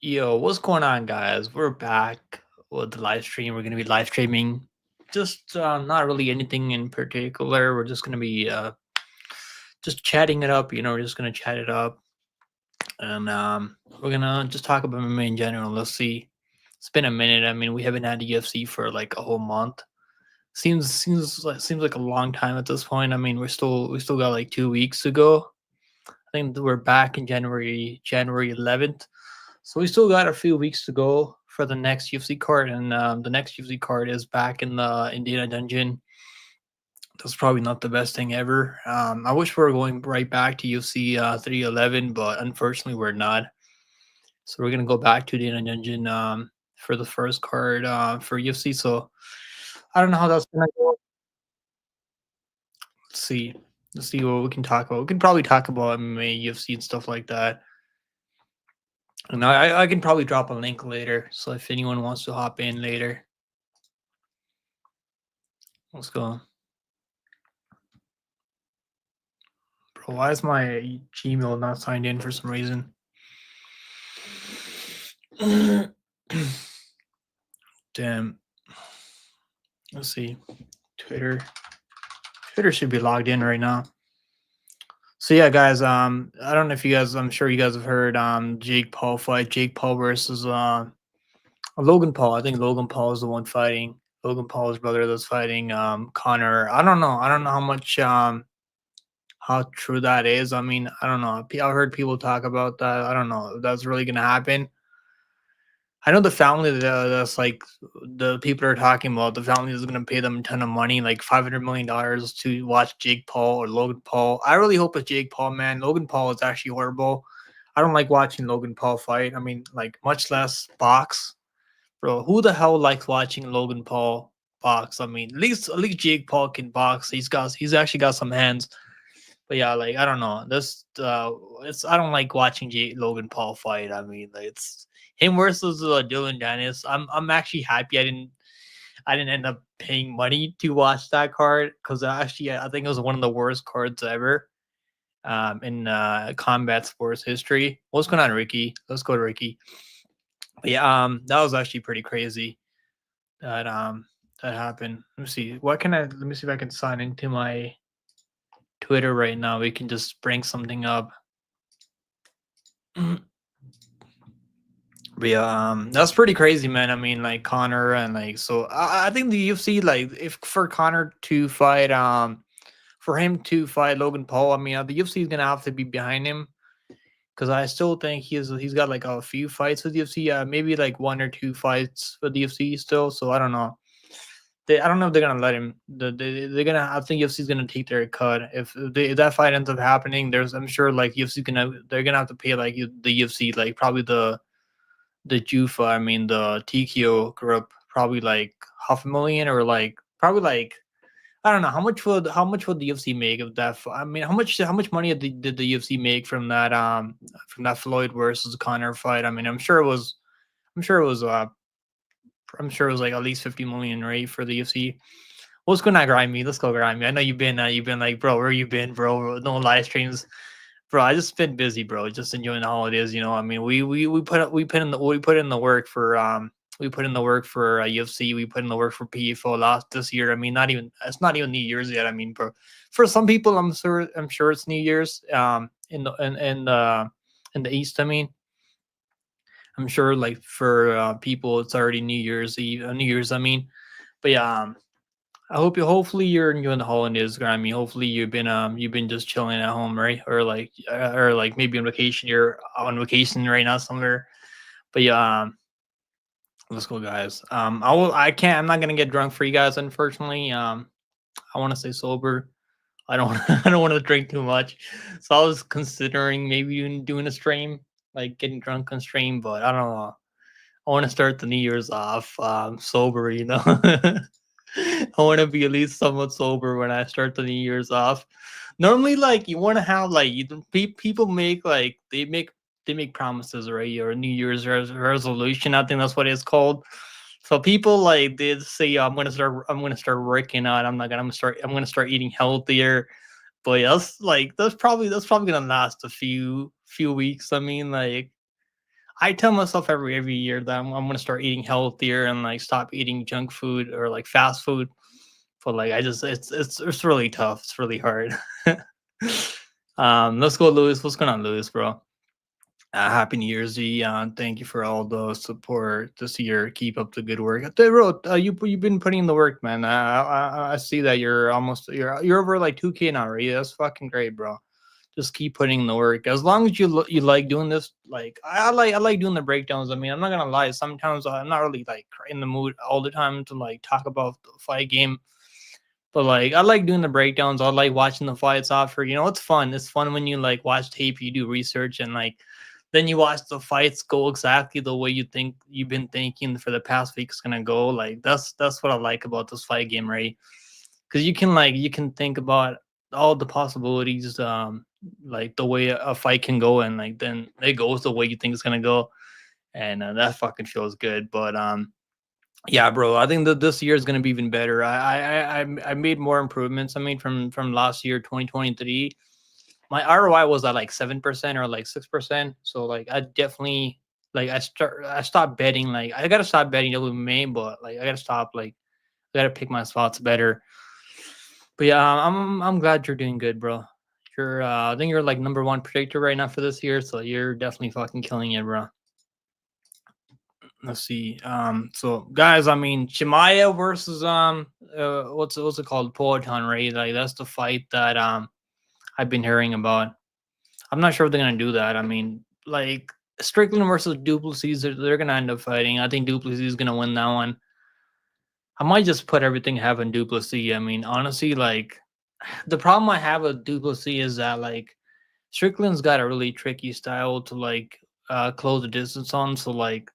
Yo, what's going on, guys? We're back with the live stream. We're gonna be live streaming, just not really anything in particular. We're just gonna be just chatting it up. We're just gonna chat it up, and we're gonna just talk about MMA in general. Let's see. It's been a minute. I mean, we haven't had the UFC for like a whole month. Seems like a long time at this point. I mean, we still got like 2 weeks to go. I think we're back in January 11th. So we still got a few weeks to go for the next UFC card, and the next UFC card is back in the Indiana Dungeon. That's probably not the best thing ever. I wish we were going right back to UFC 311, but unfortunately we're not. So we're gonna go back to the Indiana Dungeon for the first card for UFC. So I don't know how that's gonna go. Let's see. Let's see what we can talk about. We can probably talk about MMA, UFC, and stuff like that. And I can probably drop a link later. So if anyone wants to hop in later, let's go. Bro, why is my Gmail not signed in for some reason? Damn. Let's see. Twitter. Twitter should be logged in right now. So yeah, guys. I don't know if you guys. I'm sure you guys have heard. Jake Paul fight. Jake Paul versus Logan Paul. I think Logan Paul is the one fighting. Logan Paul's brother that's fighting. Conor. I don't know. I don't know how true that is. I mean, I don't know. I've heard people talk about that. I don't know if that's really gonna happen. I know the family that's like the people are talking about. The family is going to pay them a ton of money, like $500 million, to watch Jake Paul or Logan Paul. I really hope it's Jake Paul, man. Logan Paul is actually horrible. I don't like watching Logan Paul fight. I mean, like much less box, bro. Who the hell likes watching Logan Paul box? I mean, at least Jake Paul can box. He's actually got some hands. But yeah, like I don't know. It's I don't like watching Logan Paul fight. I mean, like, it's him versus Dylan Dennis. I'm actually happy I didn't end up paying money to watch that card because actually I think it was one of the worst cards ever in combat sports history. What's going on, Ricky? Let's go to Ricky. But yeah, that was actually pretty crazy that happened. Let me see. Let me see if I can sign into my Twitter right now. We can just bring something up. But yeah, that's pretty crazy, man. I mean, like Connor and like so. I think the UFC, like, if for Connor to fight, for him to fight Logan Paul, I mean, the UFC is gonna have to be behind him because I still think he's got like a few fights with the UFC. Maybe like one or two fights with the UFC still. So I don't know. I don't know if they're gonna let him. They're gonna. I think UFC is gonna take their cut if that fight ends up happening. I'm sure like UFC gonna they're gonna have to pay like the UFC, like probably the Jufa, I mean the TKO group, probably like half a million, or like probably like I don't know how much would the UFC make of that. I mean, how much money did the UFC make from that Floyd versus Connor fight? I mean, I'm sure it was I'm sure it was like at least 50 million, right, for the UFC. What's going on, Grimy? Let's go, Grimy. I know you've been like, bro, where you been, bro? No live streams, bro. I just been busy, bro. Just enjoying the holidays. I mean, we put in the work for we put in the work for UFC. We put in the work for PFO last this year. I mean, it's not even New Year's yet. I mean, bro, for some people, I'm sure it's New Year's. In the East. I mean, I'm sure like for people, it's already New Year's Eve. New Year's. I mean, but yeah. Hopefully you're enjoying the holidays, Grammy. Hopefully you've been just chilling at home, right? Or like maybe on vacation. You're on vacation right now somewhere. But yeah, let's go, guys. I can't. I'm not gonna get drunk for you guys, unfortunately. I want to stay sober. I don't. I don't want to drink too much. So I was considering maybe doing a stream, like getting drunk on stream, but I don't know. I want to start the New Year's off sober. I want to be at least somewhat sober when I start the New Year's off. Normally, like you want to have like people make like they make promises, right? Or New Year's resolution. I think that's what it's called. So people like they say, I'm gonna start working out. I'm gonna start eating healthier. But that's probably gonna last a few weeks. I mean, like I tell myself every year that I'm gonna start eating healthier and like stop eating junk food or like fast food. But like I just it's really tough. It's really hard. Let's go, Lewis. What's going on, Lewis, bro? Happy New Year's Eve. Thank you for all the support this year. Keep up the good work. Bro, you've been putting in the work, man. I see that you're over like 2K now, right? That's fucking great, bro. Just keep putting in the work. As long as you like doing this, like I like doing the breakdowns. I mean, I'm not gonna lie. Sometimes I'm not really like in the mood all the time to like talk about the fight game. But like I like doing the breakdowns. I like watching the fights after. It's fun. It's fun when you like watch tape, you do research, and like then you watch the fights go exactly the way you think you've been thinking for the past week is gonna go. Like that's what I like about this fight game, right? Because you can think about all the possibilities, like the way a fight can go, and like then it goes the way you think it's gonna go, and that fucking feels good. But yeah, bro. I think that this year is gonna be even better. I made more improvements. I mean, from last year, 2023, my ROI was at like 7% or like 6%. So like I definitely like I stopped betting. Like I gotta stop betting WMA, but like I gotta stop. Like I gotta pick my spots better. But yeah, I'm glad you're doing good, bro. I think you're like number one predictor right now for this year. So you're definitely fucking killing it, bro. Let's see. So guys, I mean, Shimaya versus what's it called? Poetan, right? Like that's the fight that I've been hearing about. I'm not sure if they're gonna do that. I mean, like Strickland versus Duplessis, they're gonna end up fighting. I think Duplessis is gonna win that one. I might just put everything having Duplessis. I mean, honestly, like the problem I have with Duplessis is that like Strickland's got a really tricky style to like close the distance on. So like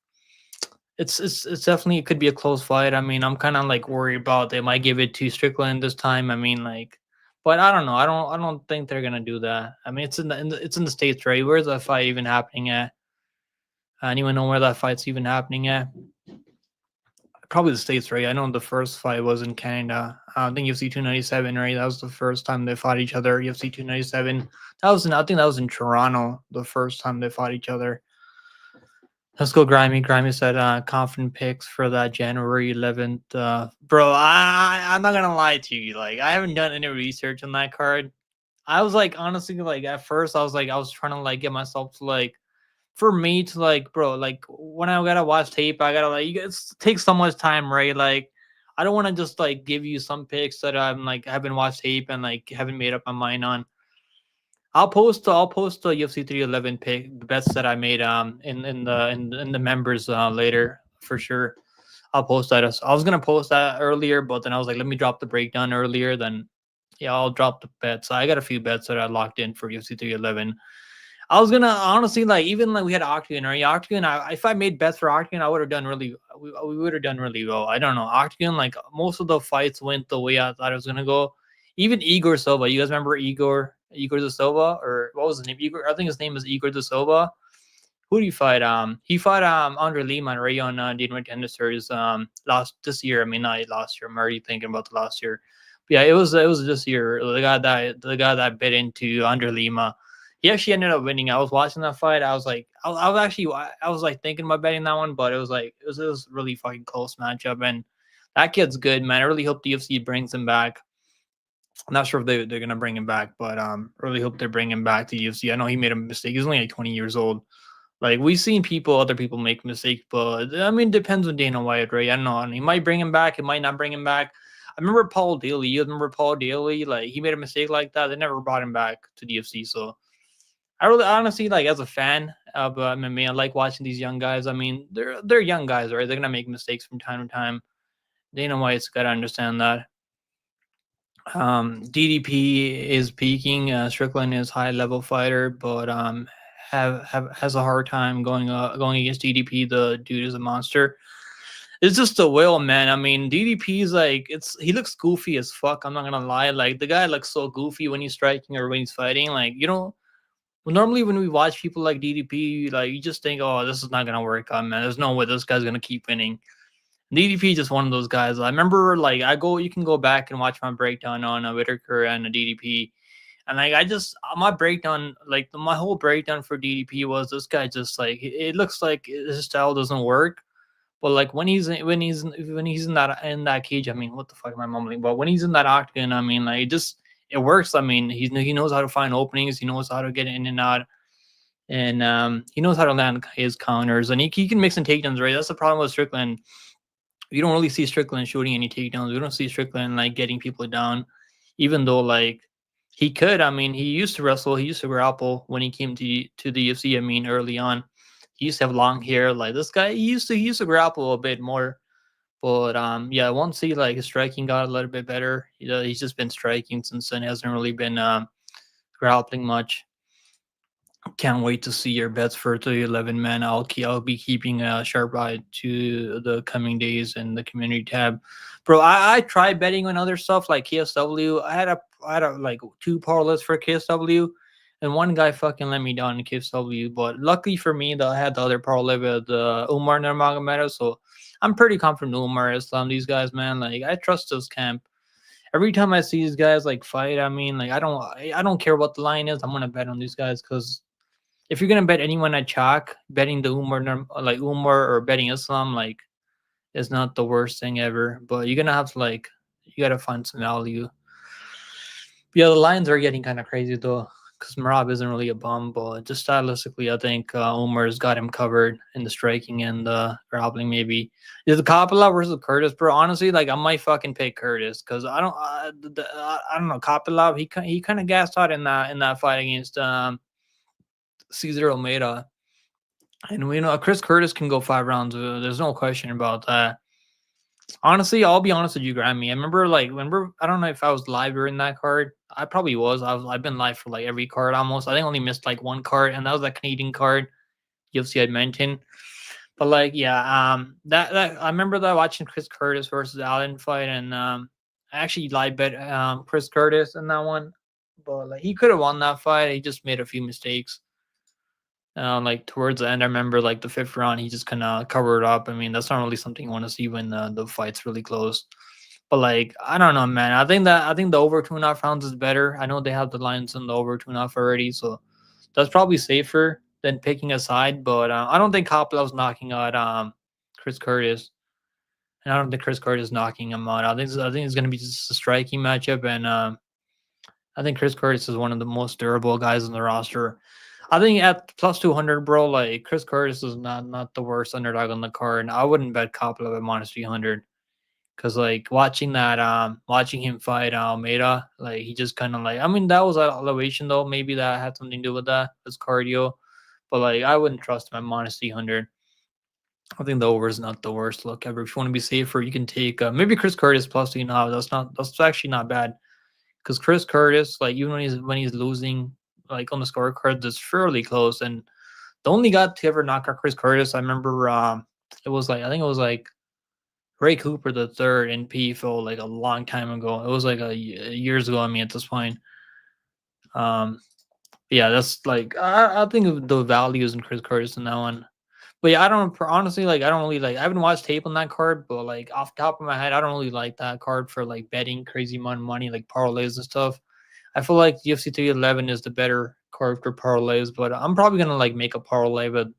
it's definitely it could be a close fight. I mean, I'm kind of like worried about they might give it to Strickland this time. I mean, like, but I don't know. I don't think they're gonna do that. I mean, it's in the states, right? Where's that fight even happening at? Anyone know where that fight's even happening at? Probably the states, right? I know the first fight was in Canada. I think UFC 297, right? That was the first time they fought each other. UFC 297. I think that was in Toronto. The first time they fought each other. Let's go, Grimy. Grimy said confident picks for that January 11th. Bro, I'm not gonna lie to you. Like, I haven't done any research on that card. I was like, honestly, like at first, I was trying to like get myself to like, for me to like, bro, like when I gotta watch tape, I gotta like, you guys take so much time, right? Like, I don't want to just like give you some picks that I'm like haven't watched tape and like haven't made up my mind on. I'll post the UFC 311 pick the bets that I made in the members later for sure. I'll post that. I was gonna post that earlier, but then I was like, let me drop the breakdown earlier. Then yeah, I'll drop the bets. I got a few bets that I locked in for UFC 311. I was gonna honestly like even like we had Octagon or Octagon. If I made bets for Octagon, I would have done really. We would have done really well. I don't know Octagon. Like most of the fights went the way I thought it was gonna go. Even Igor Silva. You guys remember Igor de Silva or what was his name? Igor. I think his name is Igor de Silva. Who did he fight? He fought Andre Lima and Ray on Dana Tendisters last this year. I mean not last year. I'm already thinking about the last year. But yeah, it was this year. The guy that bit into Andre Lima. He actually ended up winning. I was watching that fight. I was like, I was actually, I was like thinking about betting that one, but it was like, it was really fucking close matchup. And that kid's good, man. I really hope the UFC brings him back. I'm not sure if they're gonna bring him back, but really hope they bring him back to UFC. I know he made a mistake. He's only like 20 years old. Like we've seen other people make mistakes, but I mean, it depends on Dana White, right? I don't know. And he might bring him back. It might not bring him back. I remember Paul Daly. You remember Paul Daly? Like he made a mistake like that. They never brought him back to the UFC. So I really honestly like as a fan of MMA, I like watching these young guys. I mean, they're young guys, right? They're gonna make mistakes from time to time. Dana White's got to understand that. DDP is peaking. Strickland is high level fighter, but have has a hard time going against DDP. The dude is a monster. It's just the will, man. I mean, DDP is like he looks goofy as fuck. I'm not gonna lie. Like the guy looks so goofy when he's striking or when he's fighting. Like normally when we watch people like DDP, like you just think, oh, this is not gonna work out, man. There's no way this guy's gonna keep winning. DDP is just one of those guys. I remember, like, you can go back and watch my breakdown on Whitaker and DDP. And like I just my breakdown, like my whole breakdown for DDP was this guy just like it looks like his style doesn't work. But like when he's in that cage, I mean, what the fuck am I mumbling? But when he's in that octagon, I mean, like it works. I mean, he knows how to find openings. He knows how to get in and out, and he knows how to land his counters, and he can mix in takedowns. Right, that's the problem with Strickland. You don't really see Strickland shooting any takedowns. We don't see Strickland like getting people down, even though like he could. I mean, he used to wrestle. He used to grapple when he came to the UFC. I mean, early on, he used to have long hair. Like this guy, he used to grapple a bit more. But yeah, once he like his striking got a little bit better, he's just been striking since then. He hasn't really been grappling much. Can't wait to see your bets for 11, man. I'll be keeping a sharp eye to the coming days in the community tab, bro. I tried betting on other stuff like KSW. I had a like two parlays for KSW, and one guy fucking let me down in KSW. But luckily for me, that I had the other parlay with Umar Nurmagomedov, so I'm pretty confident Umar Islam. These guys, man, like I trust this camp. Every time I see these guys like fight, I mean, like I don't care what the line is. I'm gonna bet on these guys because if you're gonna bet anyone at chalk, betting the like Umar or betting Islam, like is not the worst thing ever. But you're gonna have to like you gotta find some value. Yeah, the lines are getting kind of crazy though, because Marab isn't really a bum, but just stylistically, I think Umar's got him covered in the striking and the grappling. Maybe is the Kopila versus Curtis, bro. Honestly, like I might fucking pick Curtis because I don't know Kopila. He kind of gassed out in that fight against Cesar Almeida. And we know Chris Curtis can go 5 rounds. There's no question about that. Honestly, I'll be honest with you, Grammy. I remember. I don't know if I was live during that card. I probably was. I've been live for like every card almost. I think I only missed like one card, and that was that Canadian card UFC had mentioned. But like, yeah, that I remember that watching Chris Curtis versus Allen fight, and I actually live bet Chris Curtis in that one. But like, he could have won that fight. He just made a few mistakes. Like towards the end, I remember like the fifth round, he just kind of covered up. I mean, that's not really something you want to see when the fight's really close. But like, I don't know, man. I think the over 2.5 rounds is better. I know they have the lines on the over 2.5 already, so that's probably safer than picking a side. But I don't think Koplov's knocking out Chris Curtis, and I don't think Chris Curtis is knocking him out. I think it's gonna be just a striking matchup, and I think Chris Curtis is one of the most durable guys on the roster. I think at plus 200, bro, like Chris Curtis is not the worst underdog on the card. I wouldn't bet Kopylov at minus 300 because like watching him fight Almeida, like he just kind of like I mean that was an elevation though. Maybe that had something to do with that. His cardio, but like I wouldn't trust him at minus 300. I think the over is not the worst look ever. If you want to be safer, you can take maybe Chris Curtis plus 3.5. That's actually not bad because Chris Curtis, like even when he's losing, like on the scorecard, that's fairly close. And the only guy to ever knock out Chris Curtis, I remember, it was like I think it was like Ray Cooper the third in PFL like a long time ago. It was like years ago. I mean, at this point, um, yeah, that's like I think of the values in Chris Curtis in that one. But yeah, I don't honestly like. I don't really like. I haven't watched tape on that card, but like off the top of my head, I don't really like that card for like betting crazy amount of money, like parlays and stuff. I feel like UFC 311 is the better card for parlays, but I'm probably gonna like make a parlay with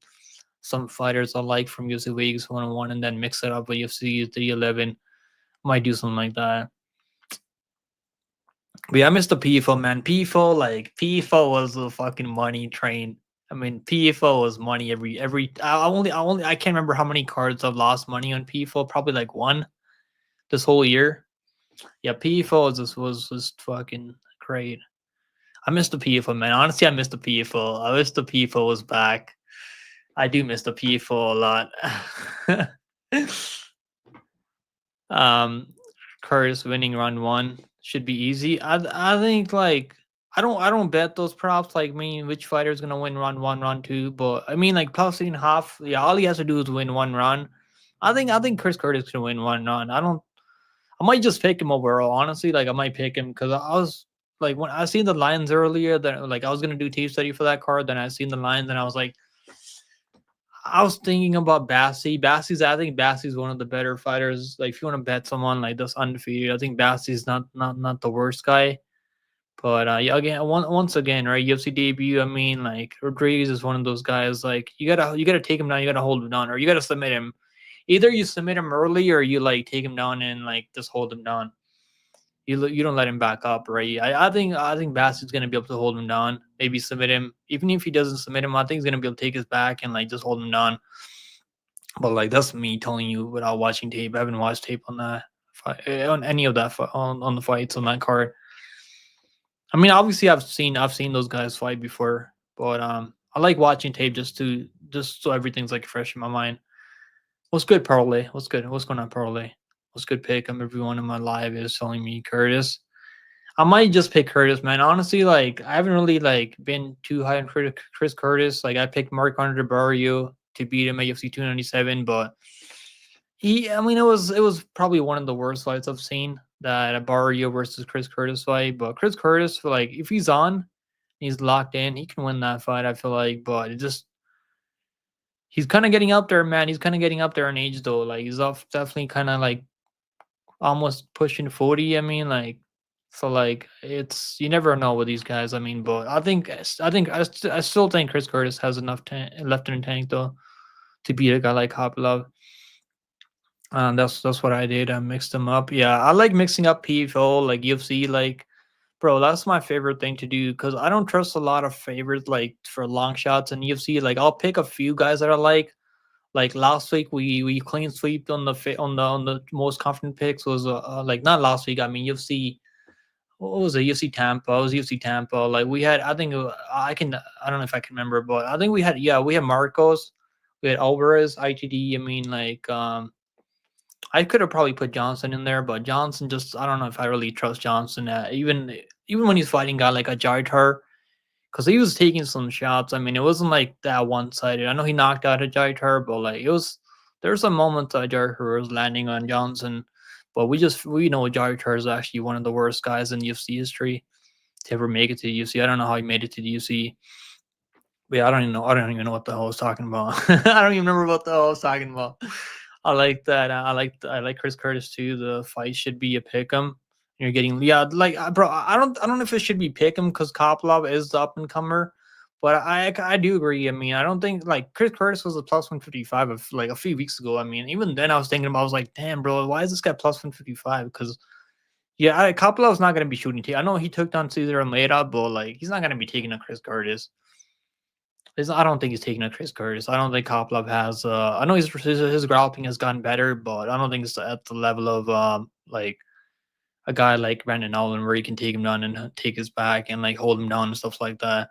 some fighters I like from UFC Weeks 101 and then mix it up with UFC 311. Might do something like that. But yeah, I missed the PFO, man. PFO was a fucking money train. I mean, PFO was money every. I can't remember how many cards I've lost money on PFO. Probably like one this whole year. Yeah, PFO was just fucking great. I miss the PFO, man. Honestly, I miss the PFO. I wish the PFO was back. I do miss the PFO a lot. Curtis winning round one should be easy. I think like I don't bet those props like me which fighter is gonna win round one, round two. But I mean like plus 3.5. Yeah, all he has to do is win one round. I think Chris Curtis can win one round. I might just pick him overall. Honestly, like I might pick him because I was like when I seen the lines earlier that like I was gonna do tape study for that card. Then I seen the lines and I was like, I was thinking about Bassi. I think Bassi's one of the better fighters. Like if you want to bet someone like this undefeated, I think Bassi's not the worst guy. But yeah, again, once again, right? UFC debut. I mean, like Rodriguez is one of those guys. Like you gotta take him down. You gotta hold him down, or you gotta submit him. Either you submit him early, or you like take him down and like just hold him down. You don't let him back up, right? I think Bassett's gonna be able to hold him down. Maybe submit him. Even if he doesn't submit him, I think he's gonna be able to take his back and like just hold him down. But like that's me telling you without watching tape. I haven't watched tape on that fight, on any of that on the fights on that card. I mean, obviously I've seen those guys fight before, but I like watching tape just so everything's like fresh in my mind. What's good, parlay? What's good? What's going on, parlay? What's good, pick? Everyone in my live is telling me Curtis. I might just pick Curtis, man. Honestly, like I haven't really like been too high on Chris Curtis. Like I picked Mark Andre Barrio to beat him at UFC 297, but I mean, it was probably one of the worst fights I've seen. That a Barrio versus Chris Curtis fight, but Chris Curtis, like if he's on, he's locked in, he can win that fight. I feel like, but it just he's kind of getting up there, man. He's kind of getting up there in age though. Like he's off definitely kind of like almost pushing 40. I mean, like so like it's you never know with these guys. I mean, but I still think Chris Curtis has enough left in the tank though to beat a guy like Kopilov. That's what I did. I mixed them up. Yeah, I like mixing up PFL like UFC. Like, bro, that's my favorite thing to do because I don't trust a lot of favorites like for long shots in UFC. Like, I'll pick a few guys that I like. Like last week, we clean sweeped on the most confident picks was like not last week. I mean UFC. What was it? UFC Tampa. It was UFC Tampa. Like we had, I think I don't know if I can remember, but I think we had Marcos, we had Alvarez, ITD. I mean, like I could have probably put Johnson in there, but Johnson just I don't know if I really trust Johnson. Even when he's fighting guy like a Jaitar, because he was taking some shots. I mean, it wasn't like that one sided. I know he knocked out a Jaitar, but like it was there were some moments that Jaitar was landing on Johnson, but we know Jaitar is actually one of the worst guys in UFC history to ever make it to the UFC. I don't know how he made it to the UFC. But yeah, I don't even know. I don't even know what the hell I was talking about. I don't even remember what the hell I was talking about. I like that. I like Chris Curtis too. The fight should be a pick 'em. You're getting like bro. I don't know if it should be pick 'em because Kopilov is the up and comer, but I do agree. I mean, I don't think like Chris Curtis was a plus 155 of like a few weeks ago. I mean, even then I was thinking about I was like, damn, bro, why is this guy plus 155? Because yeah, Kopilov's not gonna be shooting. I know he took down Caesar and Leda, but like he's not gonna be taking a Chris Curtis. I don't think he's taking a Chris Curtis. I don't think Kopilov has. I know his grappling has gotten better, but I don't think it's at the level of like a guy like Brandon Allen where he can take him down and take his back and like hold him down and stuff like that.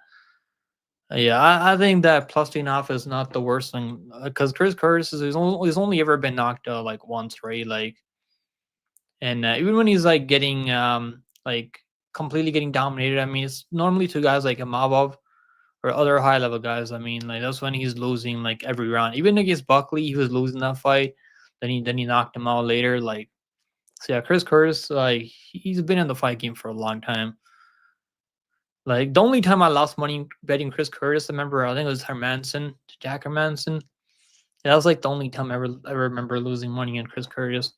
Yeah, I think that plus 2.5 is not the worst thing because Chris Curtis he's only ever been knocked out like once, right? Like, and even when he's like getting like completely getting dominated, I mean, it's normally two guys like Imavov or other high level guys. I mean, like that's when he's losing like every round. Even against Buckley, he was losing that fight. Then he knocked him out later. Like so, yeah, Chris Curtis, like he's been in the fight game for a long time. Like the only time I lost money betting Chris Curtis, I remember I think it was Hermanson, Jack Hermanson. Yeah, that was like the only time I remember losing money on Chris Curtis.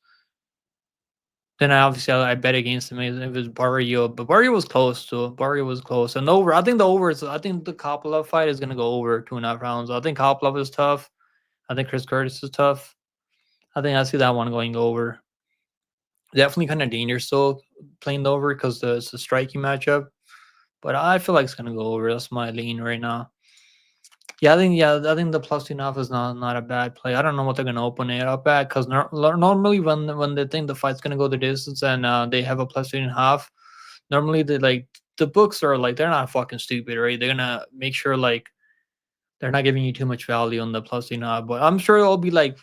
Then I bet against him. It was Barrio, but Barrio was close too. Barrio was close. And over, I think the Kopilov fight is gonna go over 2.5 rounds. I think Kopilov is tough. I think Chris Curtis is tough. I think I see that one going over. Definitely kind of dangerous still playing the over because it's a striking matchup. But I feel like it's gonna go over. That's my lean right now. Yeah, I think the plus 2.5 is not a bad play. I don't know what they're gonna open it up at because normally when they think the fight's gonna go the distance and they have a plus 2.5, normally they like the books are like they're not fucking stupid, right? They're gonna make sure like they're not giving you too much value on the plus 2.5. But I'm sure it'll be like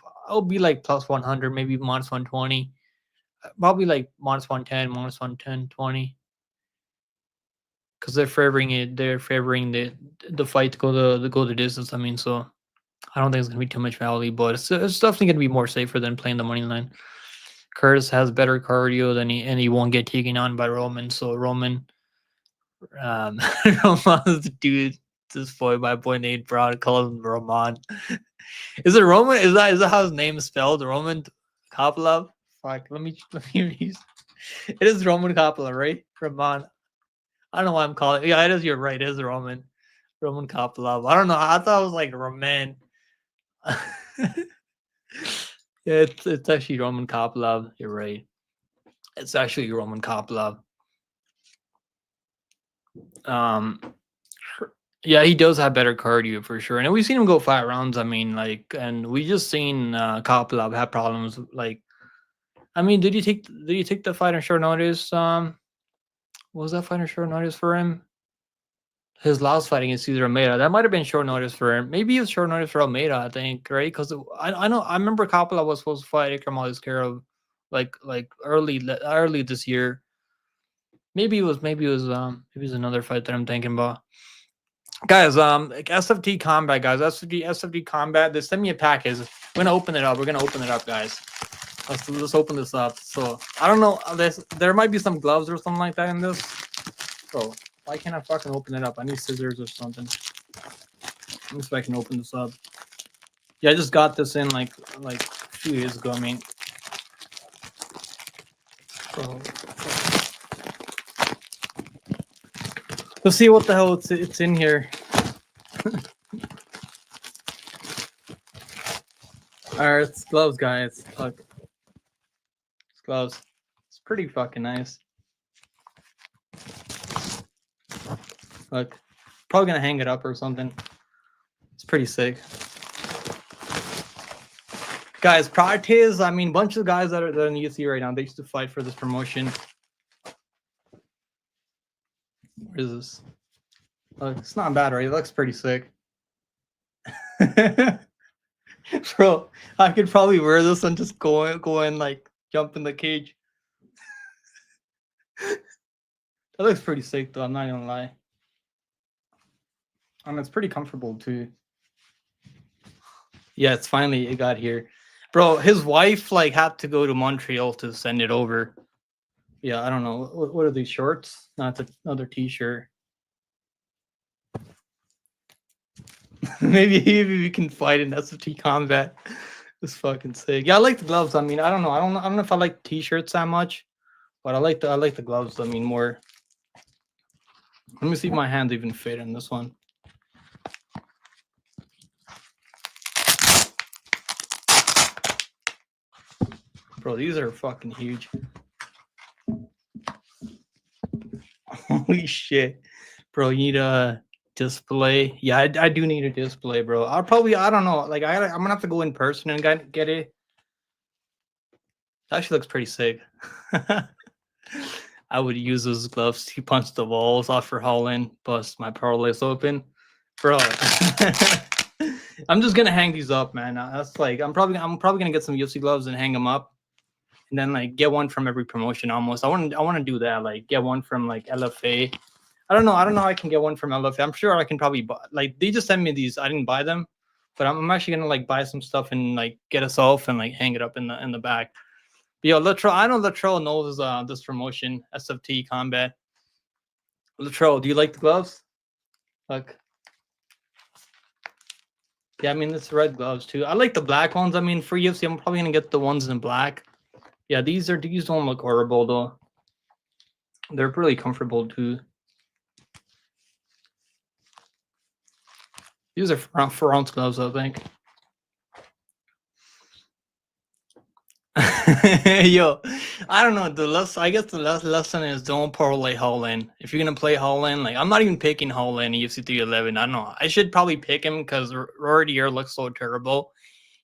plus 100, maybe minus 120, probably like minus 110, minus 110, 20 because they're favoring it. They're favoring the fight to go the distance. I mean, so I don't think it's gonna be too much value, but it's definitely gonna be more safer than playing the money line. Curtis has better cardio than he won't get taken on by Roman. So Roman, Roman's the dude. This boy, my boy Nate Brown called him Roman. Is it Roman? Is that how his name is spelled? Roman Kopilov? Fuck, let me read. It is Roman Kopilov, right? Roman. I don't know why I'm calling. Yeah, it is. You're right. It is Roman Kopylov. I don't know. I thought it was like Roman. Yeah, it's actually Roman Kopylov. You're right. It's actually Roman Kopylov. Um, yeah, he does have better cardio for sure, and we've seen him go 5 rounds. I mean, like, and we just seen Kopylov have problems. Like, I mean, did he take the fight on short notice? What was that fight on short notice for him? His last fight against Cesar Almeida. That might have been short notice for him. Maybe it was short notice for Almeida, I think, right? Because I know I remember Kopylov was supposed to fight Ikram Aliskerov like early this year. Maybe it was another fight that I'm thinking about. Guys, like SFT Combat, guys. SFT Combat. They send me a package. We're gonna open it up. We're gonna open it up, guys. Let's open this up. So I don't know. There might be some gloves or something like that in this. So why can't I fucking open it up? I need scissors or something. Let me see if I can open this up. Yeah, I just got this in like a few years ago. I mean, so let's see what the hell it's in here. All right, it's gloves, guys. Look, it's gloves. It's pretty fucking nice. Look, probably gonna hang it up or something. It's pretty sick. Guys, prior to his, I mean, bunch of guys that are in the UFC right now, they used to fight for this promotion. Where is this? Look, it's not bad, right? It looks pretty sick. Bro, I could probably wear this and just go and like jump in the cage. That looks pretty sick though, I'm not gonna lie. And it's pretty comfortable too. Yeah, it got here. Bro, his wife like had to go to Montreal to send it over. Yeah, I don't know. What are these shorts? No, it's another t-shirt. maybe we can fight in SFT Combat. It's fucking sick. Yeah, I like the gloves. I mean, I don't know. I don't know if I like t-shirts that much, but I like the gloves. I mean, more. Let me see if my hands even fit in this one. Bro, these are fucking huge. Holy shit. Bro, you need a display. Yeah, I do need a display, bro. I don't know. Like, I'm gonna have to go in person and get it. It actually looks pretty sick. I would use those gloves to punch the walls off for Holland, bust my parlays open. Bro. I'm just gonna hang these up, man. That's like I'm probably gonna get some UFC gloves and hang them up. And then like get one from every promotion almost. I want to do that. Like get one from like LFA. I don't know how I can get one from LFA. I'm sure I can probably buy. Like they just sent me these. I didn't buy them, but I'm actually gonna like buy some stuff and like get us off and like hang it up in the back. But yo, Latrell, I know Latrell knows this promotion, SFT Combat. Latrell, do you like the gloves? Like, yeah, I mean it's red gloves too. I like the black ones. I mean for UFC, I'm probably gonna get the ones in black. Yeah, these don't look horrible though. They're really comfortable too. These are front gloves, I think. Yo, I don't know. I guess the lesson is don't parlay Holland. If you're gonna play Holland, like I'm not even picking Holland in UFC 311. I don't know. I should probably pick him because Rory Deer looks so terrible.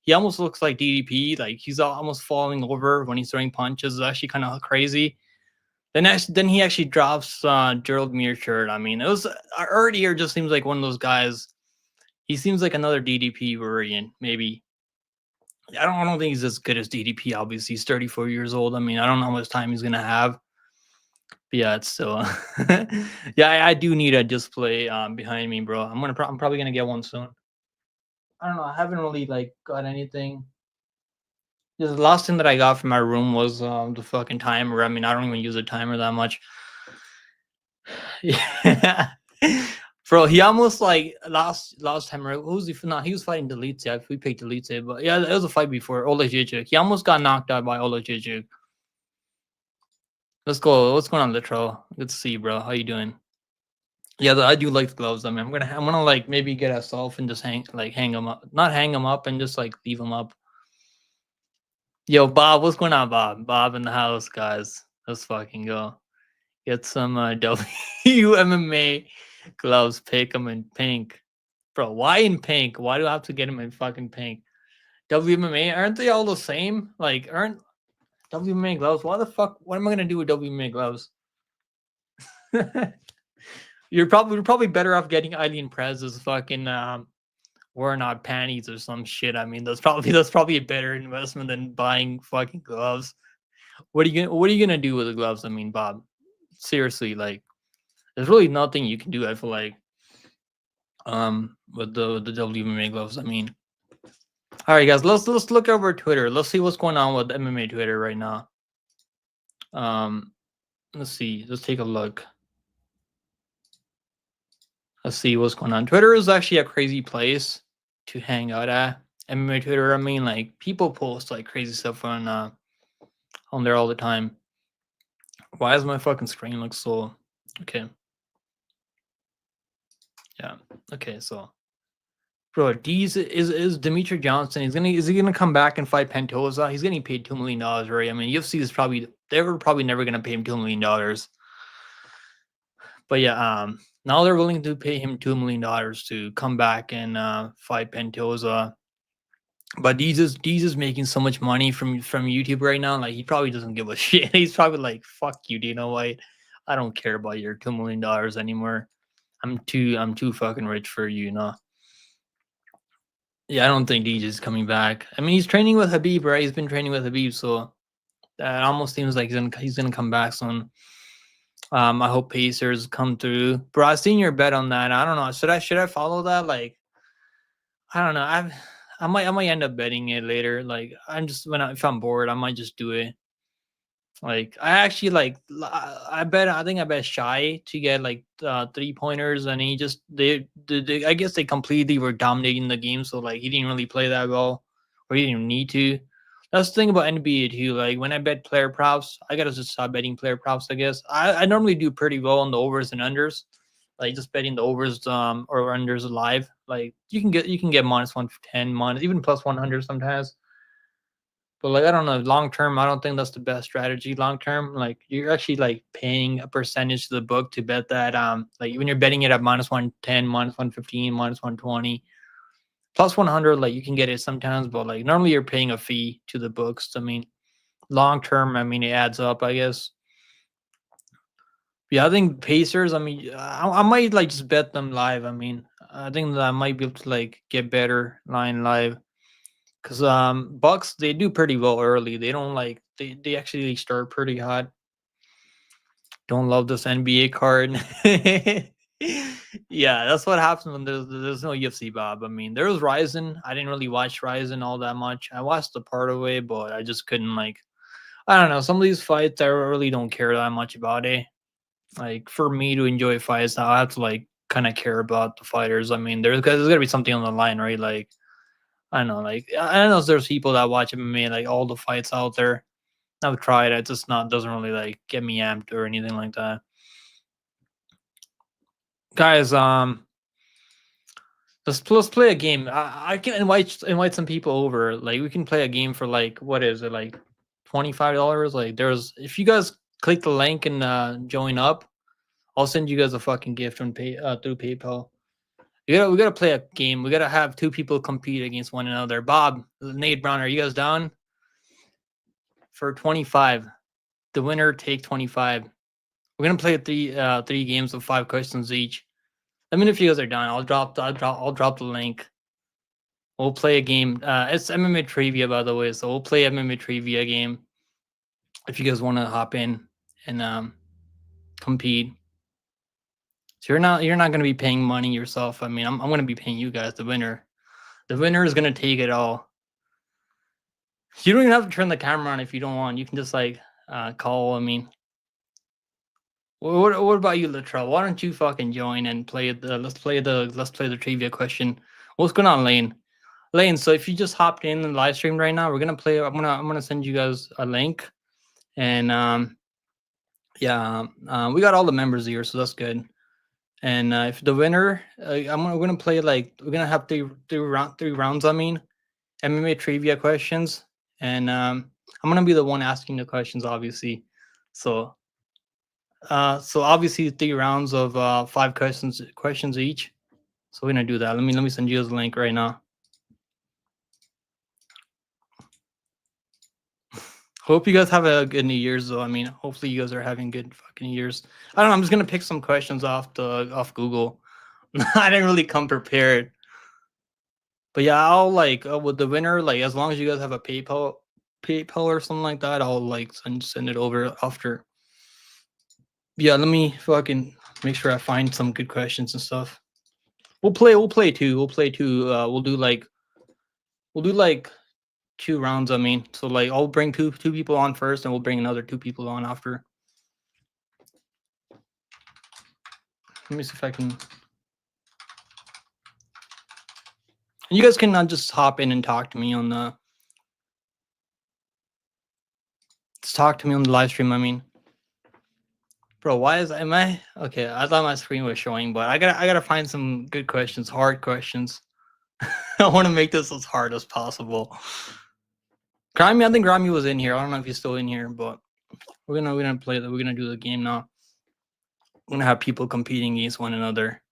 He almost looks like DDP. Like he's almost falling over when he's throwing punches. It's actually kind of crazy. Then he actually drops Gerald Mearshart. I mean, it was Rory Deer just seems like one of those guys. He seems like another DDP variant, maybe. I don't think he's as good as DDP. Obviously, he's 34 years old. I mean, I don't know how much time he's gonna have. But yeah, it's still. Yeah, I do need a display behind me, bro. I'm probably gonna get one soon. I don't know. I haven't really like got anything. The last thing that I got from my room was the fucking timer. I mean, I don't even use a timer that much. Yeah. Bro, he almost like last time. Who's he? No, he was fighting Delete. Yeah, we picked Delete, but yeah, it was a fight before Olajic. He almost got knocked out by Olajic. Let's go. What's going on, Litro? Good to see you, bro. How you doing? Yeah, I do like the gloves. I mean, I'm gonna like maybe get a self and just hang them up, not hang them up, and just like leave them up. Yo, Bob, what's going on, Bob? Bob in the house, guys. Let's fucking go. Get some WMMA gloves. Pick them in pink, bro. Why in pink? Why do I have to get them in fucking pink? WMMA, aren't they all the same? Like, aren't WMMA gloves? Why the fuck? What am I gonna do with WMMA gloves? You're probably better off getting Eileen Prez's fucking wearing out panties or some shit. I mean, that's probably a better investment than buying fucking gloves. What are you gonna do with the gloves? I mean, Bob, seriously, like, there's really nothing you can do. I feel like, with the WMA gloves. I mean, all right, guys, let's look over Twitter. Let's see what's going on with MMA Twitter right now. Um, let's see. Let's take a look. Let's see what's going on. Twitter is actually a crazy place to hang out at. MMA Twitter. I mean, like, people post like crazy stuff on there all the time. Why does my fucking screen look so okay? Yeah. Okay, so bro, D's is Demetri Johnson. Is he gonna come back and fight Pantoja? He's getting paid $2 million, right? I mean, UFC is probably never gonna pay him $2 million. But yeah, now they're willing to pay him $2 million to come back and fight Pantoja. But Deez is making so much money from YouTube right now. Like, he probably doesn't give a shit. He's probably like, "Fuck you, Dana White. I don't care about your $2 million anymore. I'm too fucking rich for you, know." Yeah, I don't think Deej is coming back. I mean, he's training with Habib, right? He's been training with Habib, so that almost seems like he's gonna come back soon. I hope Pacers come through. Bro, I seen your bet on that. I don't know. Should I follow that? Like, I don't know. I might end up betting it later. Like, I'm just if I'm bored, I might just do it. Like, I actually like I think I bet Shy to get like 3 pointers, and he just they I guess they completely were dominating the game, so like he didn't really play that well, or he didn't even need to. That's the thing about NBA too. Like, when I bet player props, I gotta just stop betting player props. I guess I normally do pretty well on the overs and unders, like just betting the overs or unders live. Like, you can get -110, minus even +100 sometimes. But like, I don't know, long term, I don't think that's the best strategy. Long term, like, you're actually like paying a percentage to the book to bet that like when you're betting it at -110, -115, -120, +100, like you can get it sometimes, but like normally you're paying a fee to the books. I mean, long term, I mean, it adds up, I guess. Yeah, I think Pacers. I mean, I might like just bet them live. I mean, I think that I might be able to like get better line live. Cause Bucks, they do pretty well early. They don't like they actually start pretty hot. Don't love this NBA card. Yeah, that's what happens when there's no UFC, Bob. I mean, there was Ryzen. I didn't really watch Ryzen all that much. I watched the part of it, but I just couldn't like. I don't know. Some of these fights, I really don't care that much about it. Like, for me to enjoy fights, I have to like kind of care about the fighters. I mean, there's gotta be something on the line, right? Like, I don't know, like, I know there's people that watch MMA, like all the fights out there. I've tried it, just not doesn't really like get me amped or anything like that. Guys, let's play a game. I can invite some people over. Like, we can play a game for like, what is it, like $25? Like, there's if you guys click the link and join up, I'll send you guys a fucking gift on pay through PayPal. We gotta play a game. We gotta have two people compete against one another. Bob, Nate Brown, are you guys down for 25? The winner take 25. We're gonna play three games of 5 questions each. Let me know if you guys are done. I'll drop the link. We'll play a game. It's MMA trivia, by the way. So we'll play MMA trivia game if you guys want to hop in and compete. So you're not gonna be paying money yourself. I mean, I'm gonna be paying you guys. The winner. The winner is gonna take it all. You don't even have to turn the camera on if you don't want. You can just like call. I mean, what about you, Latrell? Why don't you fucking join and play the let's play the trivia question. What's going on, Lane? Lane, so if you just hopped in the live stream right now, we're gonna play. I'm gonna send you guys a link, and yeah, we got all the members here, so that's good. And if the winner, we're gonna play like we're gonna have three rounds. I mean, MMA trivia questions, and I'm gonna be the one asking the questions, obviously. So, so obviously 3 rounds of 5 questions each. So we're gonna do that. Let me send you the link right now. Hope you guys have a good New Year's, though. I mean, hopefully you guys are having good fucking years. I don't know. I'm just gonna pick some questions off Google. I didn't really come prepared, but yeah, I'll like with the winner. Like as long as you guys have a PayPal or something like that, I'll like send it over after. Yeah, let me fucking make sure I find some good questions and stuff. We'll play two. We'll play two. We'll do like 2 rounds. I mean, so like I'll bring two people on first, and we'll bring another 2 people on after. Let me see if I can. And you guys can just hop in and talk to me on the. Just talk to me on the live stream. I mean, bro, why am I okay? I thought my screen was showing, but I gotta find some good questions, hard questions. I want to make this as hard as possible. Grammy, I think Grammy was in here. I don't know if he's still in here, but we're gonna play that. We're gonna do the game now. We're gonna have people competing against one another.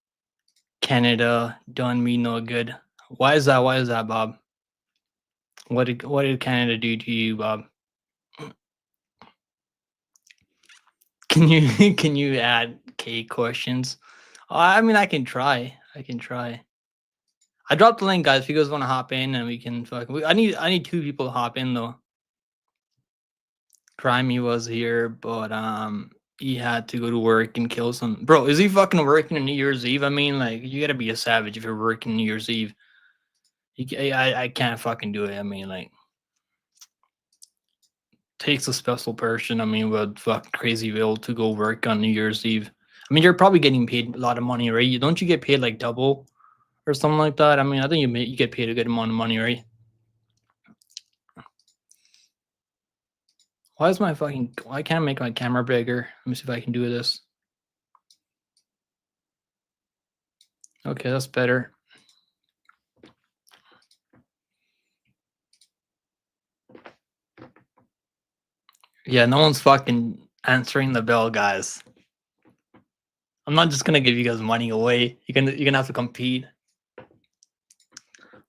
Canada done me no good. Why is that? Why is that, Bob? What did Canada do to you, Bob? Can you can you add K questions? I mean, I can try. I can try. I dropped the link, guys. If you guys want to hop in, and we can fuck. I need 2 people to hop in though. Crimey was here, but he had to go to work and kill some. Bro, is he fucking working on New Year's Eve? I mean, like, you gotta be a savage if you're working New Year's Eve. I can't fucking do it. I mean, like, takes a special person. I mean, with fucking crazy will to go work on New Year's Eve. I mean, you're probably getting paid a lot of money, right? Don't you get paid like double or something like that? I mean, I think you get paid a good amount of money, right? Why is my fucking? Why can't I make my camera bigger? Let me see if I can do this. Okay, that's better. Yeah, no one's fucking answering the bell, guys. I'm not just gonna give you guys money away. You're gonna have to compete.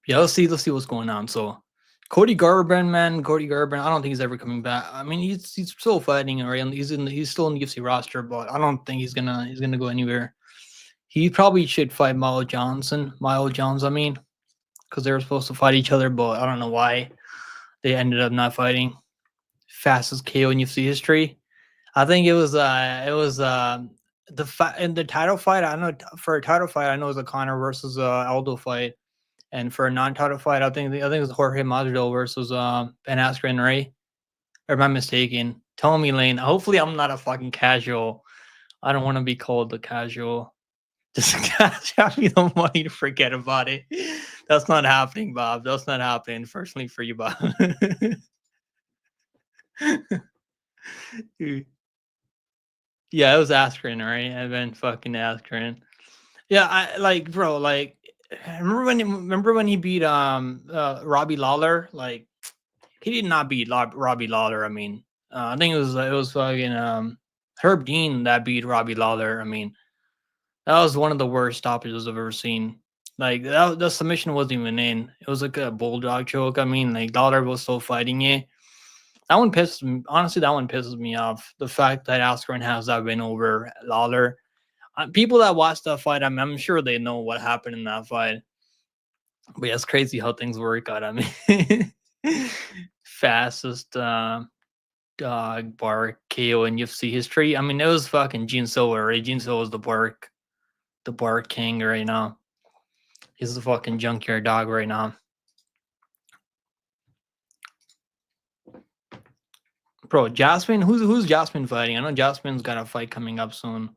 Yeah, let's see what's going on. So Cody Garbrandt, I don't think he's ever coming back. I mean, he's still fighting, right? He's still in the UFC roster, but I don't think he's gonna go anywhere. He probably should fight Milo Jones, I mean, because they were supposed to fight each other, but I don't know why they ended up not fighting. Fastest KO in UFC history. I think it was in the title fight. I know for a title fight, I know it was a Conor versus Aldo fight, and for a non-title fight, I think it was Jorge Masvidal versus Ben Askren, right? Or am I mistaken? Tell me, Lane. Hopefully, I'm not a fucking casual. I don't want to be called the casual. Just have me the money to forget about it. That's not happening, Bob. That's not happening. Personally, for you, Bob. Yeah, it was Askren, right? I've been fucking Askren. Yeah, I like, bro. Like, remember when he beat Robbie Lawler? Like, he did not beat Robbie Lawler. I mean, I think it was fucking Herb Dean that beat Robbie Lawler. I mean, that was one of the worst stoppages I've ever seen. Like, the submission wasn't even in. It was like a bulldog choke. I mean, like, Lawler was still fighting it. That one pisses me. Honestly, that one pisses me off. The fact that Askren has that win over Lawler. People that watch that fight, I'm sure they know what happened in that fight. But yeah, it's crazy how things work out. I mean, fastest dog bark KO in UFC history. I mean, it was fucking Gene Silva, right? Gene Silva was the bark king right now. He's the fucking junkyard dog right now. Bro, Jasmine, who's Jasmine fighting? I know Jasmine's got a fight coming up soon.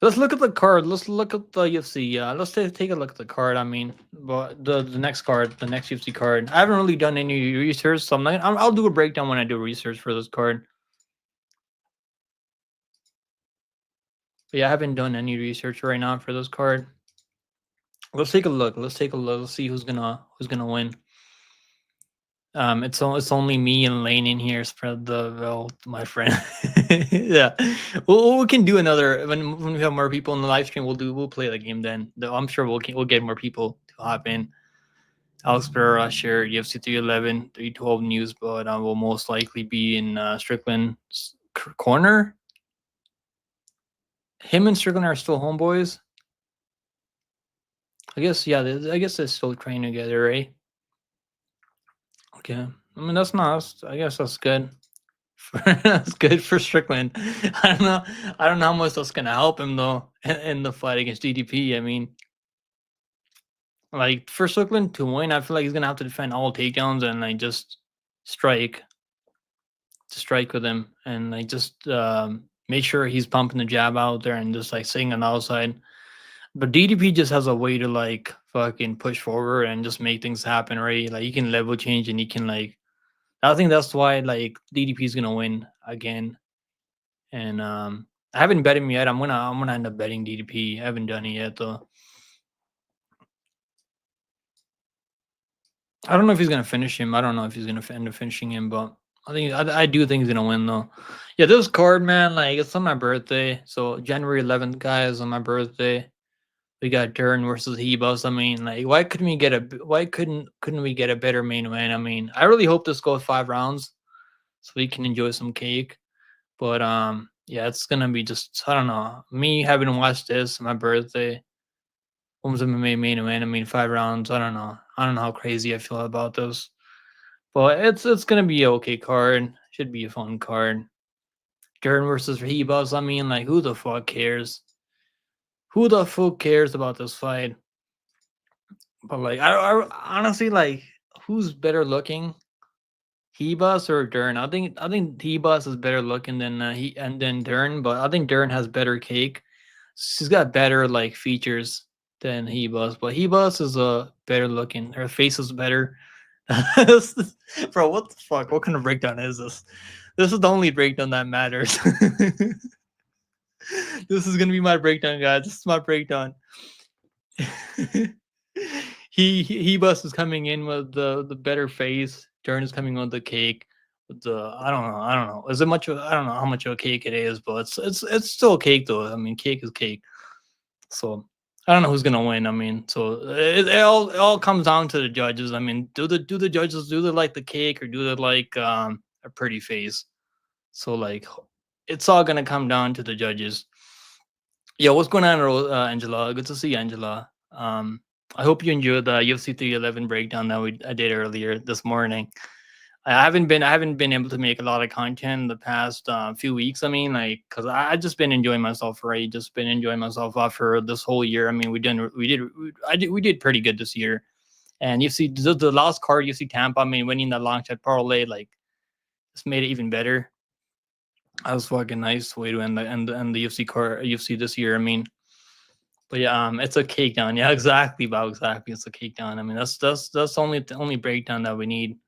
Let's look at the card. Let's look at the UFC. Let's take a look at the card. I mean, but the next card, the next UFC card. I haven't really done any research, so I'll do a breakdown when I do research for this card. But yeah, I haven't done any research right now for this card. Let's take a look. Let's take a look. Let's see who's gonna win. It's only me and Lane in here. Spread the wealth, my friend. Yeah, we can do another when we have more people in the live stream. We'll play the game then. Though I'm sure we'll get more people to hop in. Alex Pereira shared UFC 311, 312 news, but will most likely be in Strickland's corner. Him and Strickland are still homeboys. I guess, yeah. I guess they're still training together, right? Okay. I mean, that's not. I guess that's good. That's good for Strickland. I don't know. I don't know how much that's gonna help him though in the fight against DDP. I mean, like for Strickland to win, I feel like he's gonna have to defend all takedowns and like just strike, to strike with him, and like just make sure he's pumping the jab out there and just like sitting on the outside. But DDP just has a way to like fucking push forward and just make things happen, right? Like he can level change and he can like. I think that's why like DDP is gonna win again. And I haven't bet him yet. I'm gonna end up betting DDP. I haven't done it yet though. I don't know if he's gonna finish him. I don't know if he's gonna end up finishing him, but I do think he's gonna win though. Yeah, this card, man, like it's on my birthday. So January 11th, guys, on my birthday. We got Dern versus Hebus. I mean, like, why couldn't we get a better main event? I mean, I really hope this goes 5 rounds so we can enjoy some cake. But yeah, it's gonna be just, I don't know. Me having watched this on my birthday, Women's MMA main event. I mean, 5 rounds. I don't know. I don't know how crazy I feel about this, but it's gonna be a okay card. Should be a fun card. Dern versus Hebus. I mean, like, who the fuck cares? Who the fuck cares about this fight? But like, I honestly like, who's better looking, Hebus or Dern? I think Hebus is better looking than he and then Dern, but I think Dern has better cake. She's got better like features than Hebus, but Hebus is better looking. Her face is better. Bro, what the fuck? What kind of breakdown is this? This is the only breakdown that matters. This is gonna be my breakdown, guys. This is my breakdown. Hebus is coming in with the better face. Dern is coming with the cake. With the, I don't know. Is it much of, I don't know how much of a cake it is, but it's still a cake though. I mean, cake is cake. So I don't know who's gonna win. I mean, so it all comes down to the judges. I mean, do the judges, do they like the cake or do they like a pretty face? So like, it's all gonna come down to the judges. Yeah, what's going on, Angela? Good to see you, Angela. I hope you enjoyed the UFC 311 breakdown that I did earlier this morning. I haven't been able to make a lot of content in the past few weeks. I mean, like, cause I just been enjoying myself, right? Just been enjoying myself for this whole year. I mean, we did pretty good this year. And you see the last card, you see Tampa. I mean, winning that long shot parlay, like, just made it even better. That was fucking nice way to end the UFC card, UFC this year. I mean, but yeah, it's a cake down. Yeah, exactly, Bob. Exactly, it's a cake down. I mean, that's the only breakdown that we need.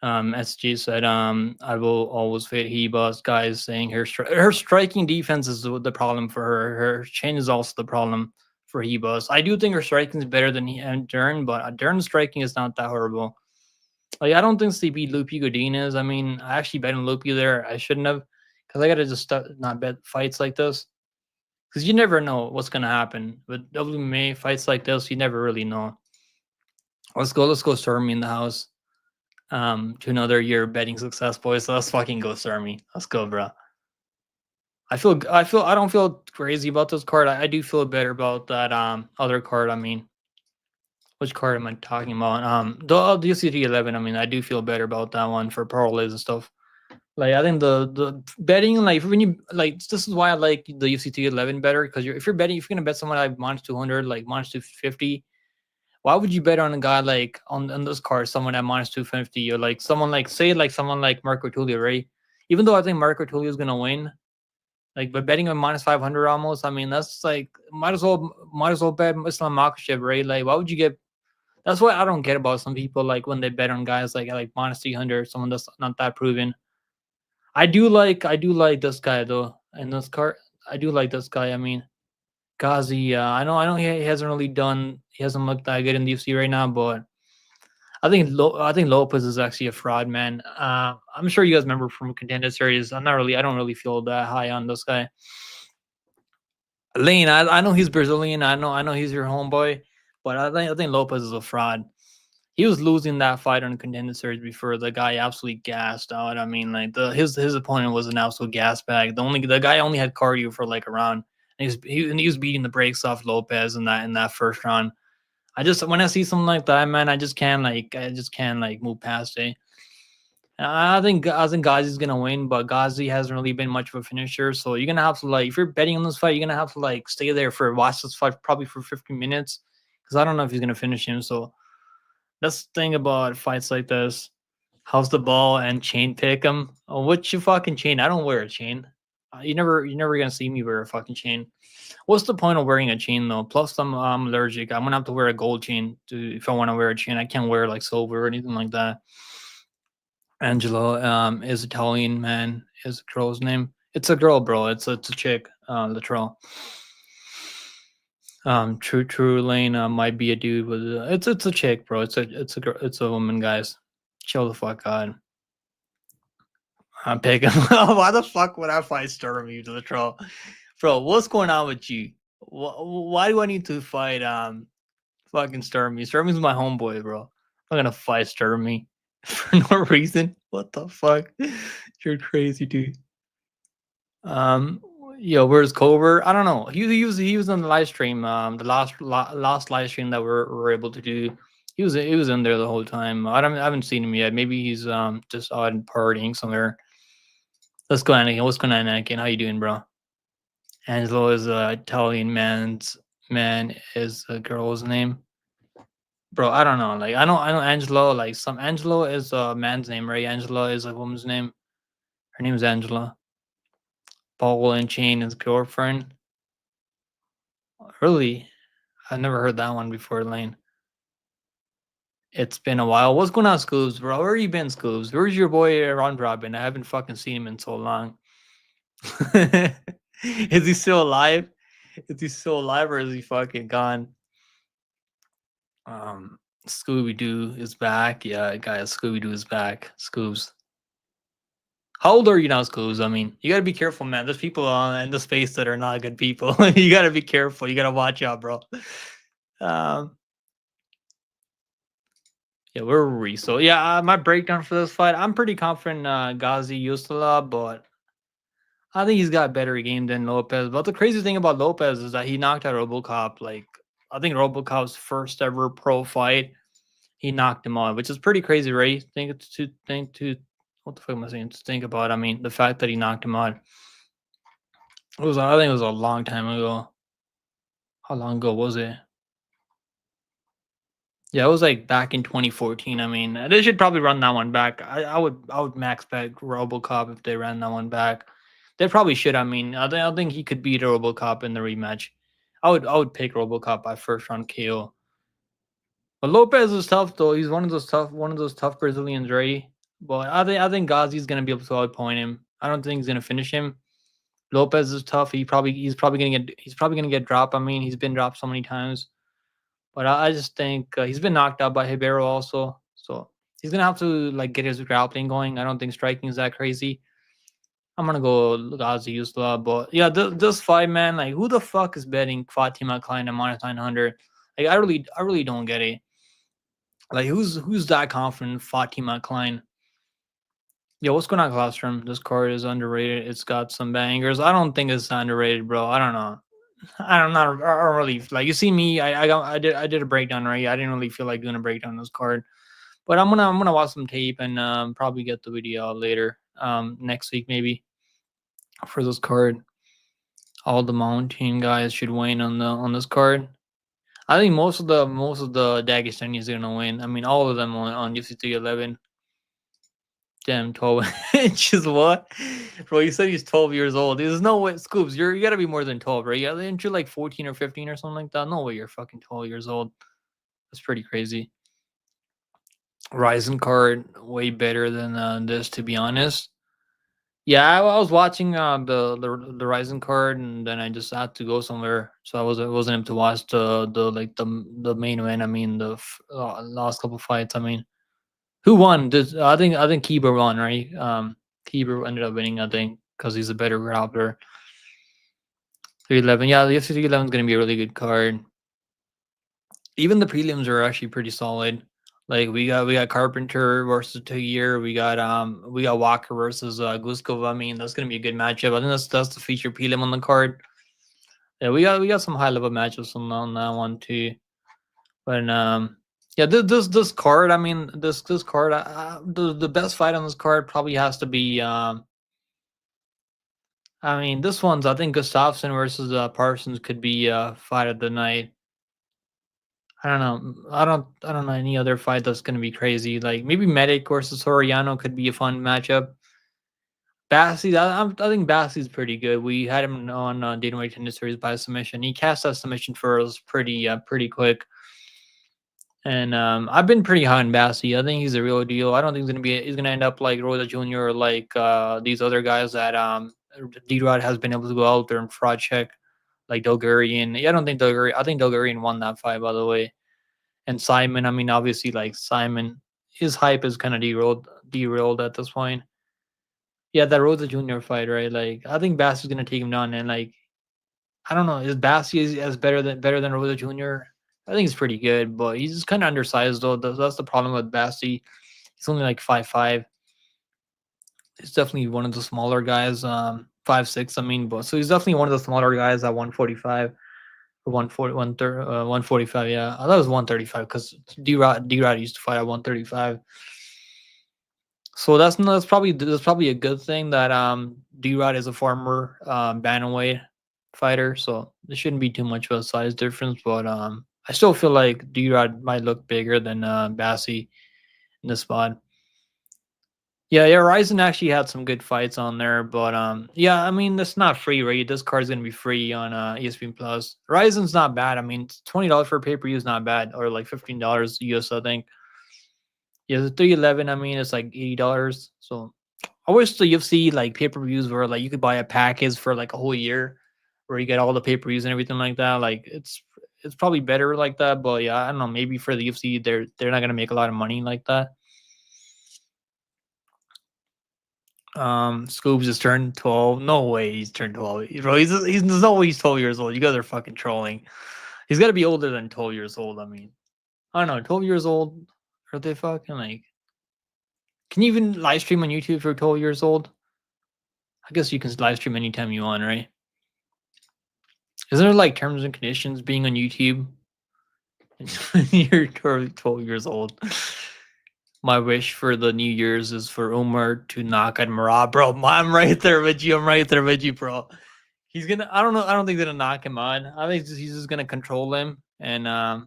SG said, I will always fade he boss guys saying her striking defense is the problem for her. Her chin is also the problem for he boss. I do think her striking is better than Dern, but Dern's striking is not that horrible. Like, I don't think they beat Lupi Godinez. I mean, I actually bet on Lupi there. I shouldn't have, because I gotta just not bet fights like this, because you never know what's gonna happen with WMA fights like this. You never really know. Let's go, Stormy in the house. To another year of betting success, boys. So let's fucking go, Stormy. Let's go, bro. I don't feel crazy about this card. I do feel better about that other card. I mean, which card am I talking about? The UCT 11. I mean, I do feel better about that one for parlays and stuff. Like, I think the betting, like, when you like, this is why I like the UCT 11 better, because if you're gonna bet someone like minus 200, like minus 250, why would you bet on a guy like on this card, someone at minus 250, or like someone like, say, like someone like Marco Tulio, right? Even though I think Marco Tulio is gonna win, like, but betting on minus 500 almost, I mean, that's like, might as well bet Islam Makhachev, right? Like, why would you get? That's what I don't get about some people, like when they bet on guys like minus 300, someone that's not that proven. I do like this guy though, and this card. I do like this guy. I mean, Ghazi. I know he hasn't really done. He hasn't looked that good in the UFC right now, but I think Lopez is actually a fraud, man. I'm sure you guys remember from Contender Series. I don't really feel that high on this guy. Lane, I know he's Brazilian. I know he's your homeboy, but I think Lopez is a fraud. He was losing that fight on Contender Series before the guy absolutely gassed out. I mean, like his opponent was an absolute gas bag. The guy only had cardio for like a round. And he was beating the brakes off Lopez in that first round. I just when I see something like that, man, I just can't like move past it. I think Ghazi's gonna win, but Ghazi hasn't really been much of a finisher. So you're gonna have to like if you're betting on this fight, you're gonna have to like stay there for watch this fight probably for 15 minutes because I don't know if he's gonna finish him. So that's the thing about fights like this. How's the ball and chain pick him? Oh, what's your fucking chain? I don't wear a chain. You're never gonna see me wear a fucking chain. What's the point of wearing a chain though? Plus, I'm allergic. I'm gonna have to wear a gold chain if I want to wear a chain. I can't wear like silver or anything like that. Angela is Italian, man. Is a girl's name. It's a girl, bro. It's a chick. Literal. True Lane might be a dude, but it's a chick, bro. It's a woman, guys. Chill the fuck out. I'm picking. Why the fuck would I fight Sturmy to the troll, bro? What's going on with you? Why do I need to fight fucking Sturmy? Sturmy's my homeboy, bro. I'm not gonna fight Sturmy for no reason. What the fuck? You're crazy, dude. Um, where's Cobra? I don't know. He was on the live stream. The last live stream that we're able to do. He was in there the whole time. I haven't seen him yet. Maybe he's just out partying somewhere. Let's go, Anakin. What's going on, Anakin? How you doing, bro? Angelo is a Italian man is a girl's name. Bro, I don't know. Like I know Angelo. Like some Angelo is a man's name, right? Angela is a woman's name. Her name is Angela. Paul and Chain is girlfriend. Really? I've never heard that one before, Lane. It's been a while. What's going on, Scoobs, bro? Where you been, Scoobs? Where's your boy Ron Robin? I haven't fucking seen him in so long. Is he still alive? Is he still alive or is he fucking gone? Scooby Doo is back. Yeah, guys, Scooby Doo is back. Scoobs. How old are you now, Scoobs? I mean, you gotta be careful, man. There's people in the space that are not good people. You gotta be careful. You gotta watch out, bro. Um, yeah, where were we? So yeah, my breakdown for this fight. I'm pretty confident Ghazi used to love, but I think he's got a better game than Lopez. But the crazy thing about Lopez is that he knocked out RoboCop. Like I think RoboCop's first ever pro fight, he knocked him out, which is pretty crazy, right? Think to what the fuck am I saying? To think about. I mean, the fact that he knocked him out. I think it was a long time ago. How long ago was it? Yeah, it was like back in 2014. I mean, they should probably run that one back. I would max bet RoboCop if they ran that one back. They probably should. I mean, I think he could beat RoboCop in the rematch. I would pick RoboCop by first round KO. But Lopez is tough though. He's one of those tough Brazilians, right? But I think Ghazi's gonna be able to outpoint him. I don't think he's gonna finish him. Lopez is tough. He's probably gonna get dropped. I mean, he's been dropped so many times. But I just think he's been knocked out by Ribeiro also, so he's gonna have to like get his grappling going. I don't think striking is that crazy. I'm gonna go Ghazi Usla, but yeah, this fight, man, like who the fuck is betting Fatima Klein at -900? Like I really don't get it. Like who's that confident Fatima Klein? Yo, what's going on, Classroom? This card is underrated. It's got some bangers. I don't think it's underrated, bro. I don't know. I don't really like. You see me, I did a breakdown, right? I didn't really feel like doing a breakdown on this card, but I'm gonna watch some tape and probably get the video out later next week maybe for this card. All the mountain guys should win on this card. I think most of the Dagestanis are gonna win. I mean, all of them on UFC 311. Damn, 12 inches. What? Bro, you said he's 12 years old. There's no way. Scoops, you gotta be more than 12, right? Yeah, aren't you like 14 or 15 or something like that? No way you're fucking 12 years old. That's pretty crazy. Ryzen card, way better than this, to be honest. Yeah, I was watching the Ryzen card, and then I just had to go somewhere, so I wasn't able to watch the main event. I mean, last couple fights. I mean, who won? I think Kiba won, right? Kiba ended up winning, I think, because he's a better grappler. 311. Yeah, the UFC 311 is gonna be a really good card. Even the prelims are actually pretty solid. Like we got Carpenter versus Tagir. We got Walker versus Guskov. I mean, that's gonna be a good matchup. I think that's the feature prelim on the card. Yeah, we got some high level matchups on that one too. But yeah, this card. I mean, this card. The best fight on this card probably has to be. I mean, this one's. I think Gustafsson versus Parsons could be fight of the night. I don't know. I don't know any other fight that's gonna be crazy. Like maybe Medic versus Soriano could be a fun matchup. Bassi, I think Bassi's pretty good. We had him on Dana White Tennis Series by submission. He cast that submission for us pretty quick. And I've been pretty high on Bassi. I think he's a real deal. I don't think he's gonna end up like Royal Jr. or like these other guys that D Rod has been able to go out there and fraud check like Dolgurian. Yeah, I don't think Dolgurian. I think Dolgurian won that fight, by the way. And Simon, I mean, obviously, like Simon, his hype is kind of derailed at this point. Yeah, that Rosa Junior fight, right? Like, I think Bass is gonna take him down, and like, I don't know, is Bass as better than Rosa Junior? I think he's pretty good, but he's just kind of undersized though. That's the problem with Bassi. He's only like 5'5". He's definitely one of the smaller guys. 5'6". I mean, but so he's definitely one of the smaller guys at 145. 140, 145. Yeah, I thought it was 135 because D-Rod used to fight at 135. So that's probably a good thing that D-Rod is a former bantamweight fighter, so there shouldn't be too much of a size difference. But I still feel like D-Rod might look bigger than Bassi in this spot. Yeah, Ryzen actually had some good fights on there, but yeah, I mean that's not free, right? This card's gonna be free on ESPN Plus. Ryzen's not bad. I mean, $20 for a pay per view is not bad, or like $15 US, I think. Yeah, the 311. I mean, it's like $80. So I wish the UFC like pay per views were like you could buy a package for like a whole year, where you get all the pay per views and everything like that. Like it's probably better like that, but yeah, I don't know. Maybe for the UFC, they're not gonna make a lot of money like that. Scoobs just turned 12. No way he's turned 12. Bro, there's no way he's 12 years old. You guys are fucking trolling. He's got to be older than 12 years old. I mean, I don't know. 12 years old? Are they fucking like. Can you even live stream on YouTube if you're 12 years old? I guess you can live stream anytime you want, right? Isn't there like terms and conditions being on YouTube? When you're 12 years old. My wish for the New Year's is for Umar to knock at Marab, bro. I'm right there with you. I'm right there with you, bro. He's gonna. I don't know. I don't think they're gonna knock him on. I think he's just gonna control him, and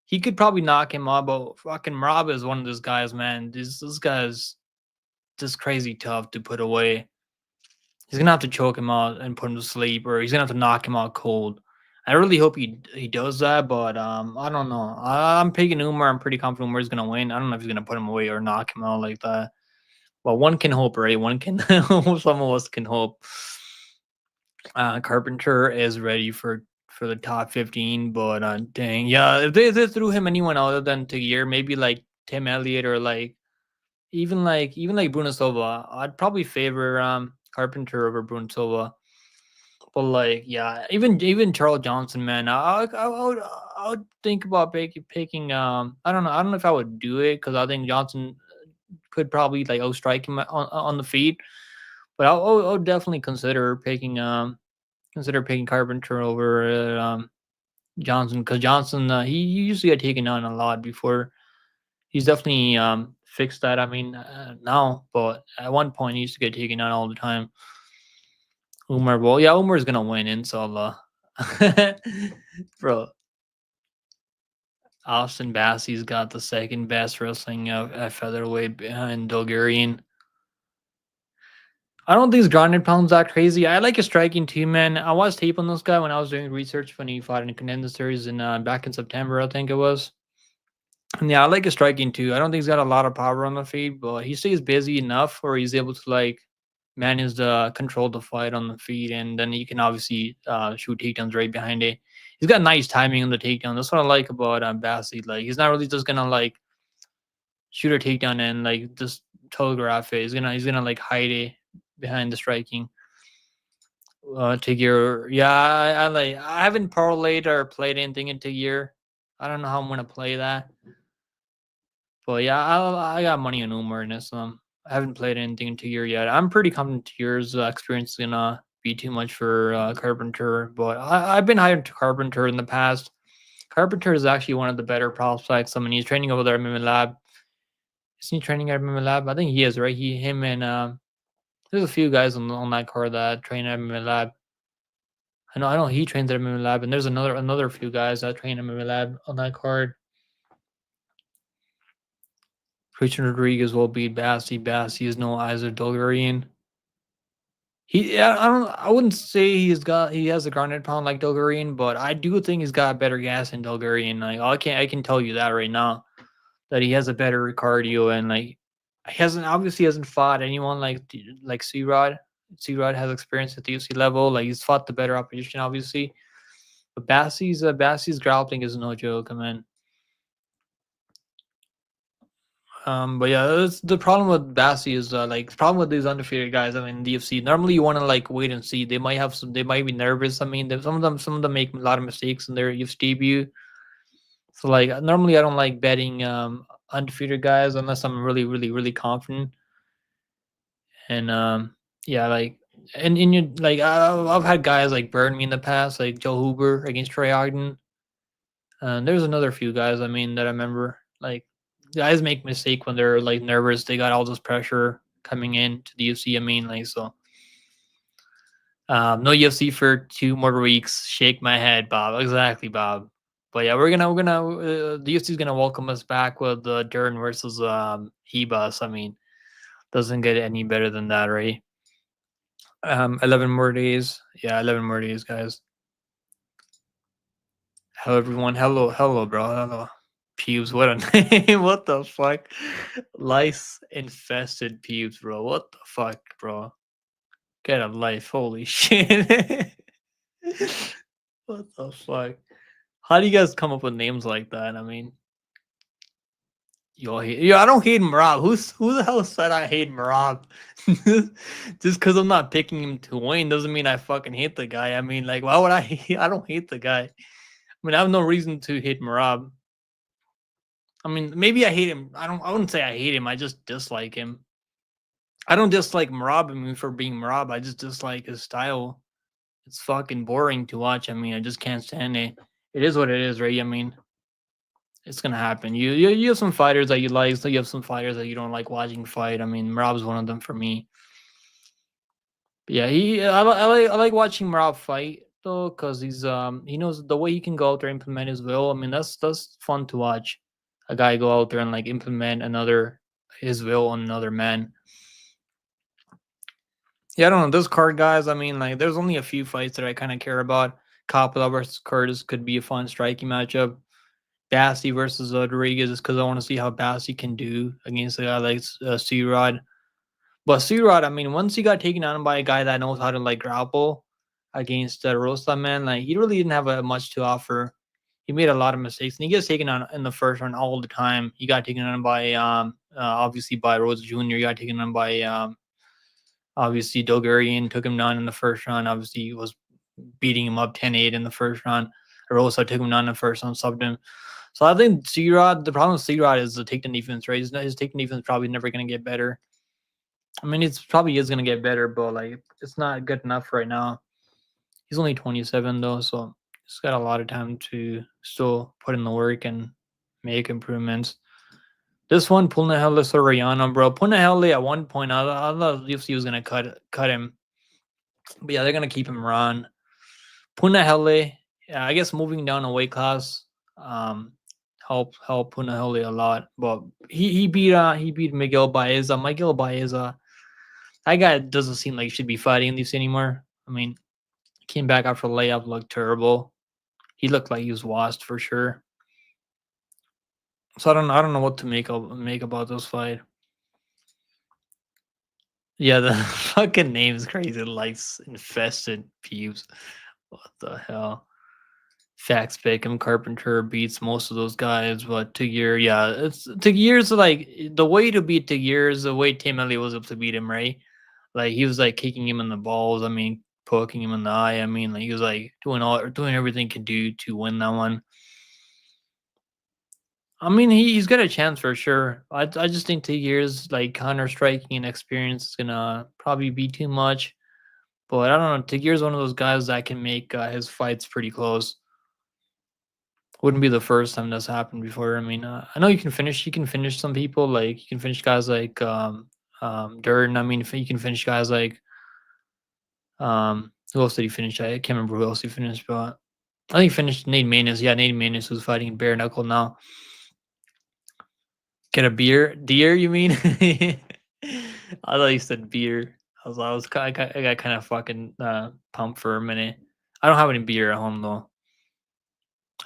he could probably knock him out. But fucking Marab is one of those guys, man. This guy's just crazy tough to put away. He's gonna have to choke him out and put him to sleep, or he's gonna have to knock him out cold. I really hope he does that, but I don't know. I'm picking Umar. I'm pretty confident Umar's gonna win. I don't know if he's gonna put him away or knock him out like that. Well, one can hope, right? One can. Some of us can hope. Carpenter is ready for the top 15, but dang, yeah, if they threw him anyone other than Tagir, maybe like Tim Elliott or like even like Bruno Silva, I'd probably favor Carpenter over Bruno Silva. But like, yeah, even Charles Johnson, man, I would think about picking. I don't know if I would do it because I think Johnson could probably like outstrike him on the feet. But I'll definitely consider picking Carpenter over Johnson because Johnson he used to get taken on a lot before. He's definitely fixed that. I mean now, but at one point he used to get taken on all the time. Umar, well, yeah, Umar's gonna win, inshallah. Bro, Austin Bassey's got the second best wrestling at featherweight behind Bulgarian. I don't think his grounded pound's that crazy. I like his striking too, man. I watched tape on this guy when I was doing research when he fought in the contender series in back in September, I think it was. And yeah, I like his striking too. I don't think he's got a lot of power on the feet, but he stays busy enough where he's able to like manage the control the fight on the feet, and then you can obviously shoot takedowns right behind it. He's got nice timing on the takedown. That's what I like about Bassi. Like he's not really just gonna like shoot a takedown and like just telegraph it. He's gonna like hide it behind the striking. Take your yeah, I like I haven't parlayed or played anything into year. I don't know how I'm gonna play that, but yeah, I got money on Umar in this. I haven't played anything into year yet. I'm pretty confident year's experience is gonna be too much for Carpenter, but I've been hired to Carpenter in the past. Carpenter is actually one of the better prospects. I mean, he's training over there at MMA Lab. Is he training at MMA Lab? I think he is, right? Him, and there's a few guys on that card that train at MMA Lab. I know he trains at MMA Lab, and there's another few guys that train at MMA Lab on that card. Christian Rodriguez will beat Bassi. Bassi is no Isaac Dolgarian. I wouldn't say he has a grounded pound like Dolgarian, but I do think he's got better gas than Dolgarian. Like I can tell you that right now, that he has a better cardio, and like he hasn't fought anyone like C Rod. C Rod has experience at the UFC level. Like he's fought the better opposition, obviously. But Bassi's grappling is no joke, man. But yeah, that's the problem with Bassi is like the problem with these undefeated guys. I mean, DFC. Normally, you want to like wait and see. They might have some. They might be nervous. I mean, some of them make a lot of mistakes in their UFC debut. So like normally, I don't like betting undefeated guys unless I'm really, really, really confident. And yeah, like and in your like I've had guys like burn me in the past, like Joe Huber against Trey Ogden. There's another few guys, I mean, that I remember. Like guys make mistake when they're like nervous. They got all this pressure coming in to the UFC. I mean, like so. No UFC for 2 more weeks. Shake my head, Bob. Exactly, Bob. But yeah, the UFC is gonna welcome us back with Dern versus Hebus. I mean, doesn't get any better than that, right? 11 more days. Yeah, 11 more days, guys. Hello, everyone. Hello, bro. Hello. Pubes, what a name. What the fuck? Lice infested pubes, bro. What the fuck, bro? Get a life. Holy shit. What the fuck? How do you guys come up with names like that? I mean, I don't hate Marab. Who the hell said I hate Marab? Just because I'm not picking him to win doesn't mean I fucking hate the guy. I mean, like, why would I hate? I don't hate the guy. I mean, I have no reason to hate Marab. I mean, maybe I hate him. I wouldn't say I hate him. I just dislike him. I don't dislike Marab, I mean, for being Marab. I just dislike his style. It's fucking boring to watch. I mean, I just can't stand it. It is what it is, right? I mean, it's gonna happen. You have some fighters that you like, so you have some fighters that you don't like watching fight. I mean, Marab's one of them for me. But yeah, I like watching Marab fight though, because he knows the way he can go out there and implement his will. I mean, that's fun to watch. A guy go out there and like implement his will on another man. Yeah, I don't know. Those card guys, I mean, like, there's only a few fights that I kind of care about. Coppola versus Curtis could be a fun striking matchup. Bassi versus Rodriguez is because I want to see how Bassi can do against a guy like C Rod. But C Rod, I mean, once he got taken on by a guy that knows how to like grapple against Rosta, man, like he really didn't have much to offer. He made a lot of mistakes, and he gets taken on in the first round all the time. He got taken on by obviously by Rhodes Jr. He got taken on by obviously Dolgarian took him down in the first round. Obviously, he was beating him up 10-8 in the first round. Rosa took him down in the first round, subbed him. So I think C-Rod, the problem with C-Rod is the takedown defense, right? His takedown defense is probably never going to get better. I mean, it's probably is going to get better, but like it's not good enough right now. He's only 27 though, so he's got a lot of time to still put in the work and make improvements. This one, Punahele Soriano, bro. Punahele at one point, I thought UFC was going to cut him. But yeah, they're going to keep him around. Punahele, yeah, I guess moving down a weight class help Punahele a lot. But he beat Miguel Baeza. Miguel Baeza, that guy doesn't seem like he should be fighting this anymore. I mean, came back after the layup, looked terrible. He looked like he was washed for sure. So I don't know what to make about this fight. Yeah, the fucking name's crazy. Lights infested peeps. What the hell? Fax Bacon Carpenter beats most of those guys, but Tagir, yeah, it's Tagir's like the way to beat Tagir is the way Tim Elliott was able to beat him, right? Like he was like kicking him in the balls. I mean, poking him in the eye. I mean, like he was like doing everything he could do to win that one. I mean, he's got a chance for sure. I just think 2 years like counter striking and experience is gonna probably be too much. But I don't know. Tagir's one of those guys that can make his fights pretty close. Wouldn't be the first time that's happened before. I mean, I know you can finish. You can finish some people. Like you can finish guys like Durden. I mean, if you can finish guys like who else did he finish? I can't remember who else he finished, but I think he finished Nate Maness. Yeah, Nate Maness who's fighting bare knuckle now. Get a deer? You mean? I thought you said beer. I got kind of fucking pumped for a minute. I don't have any beer at home though.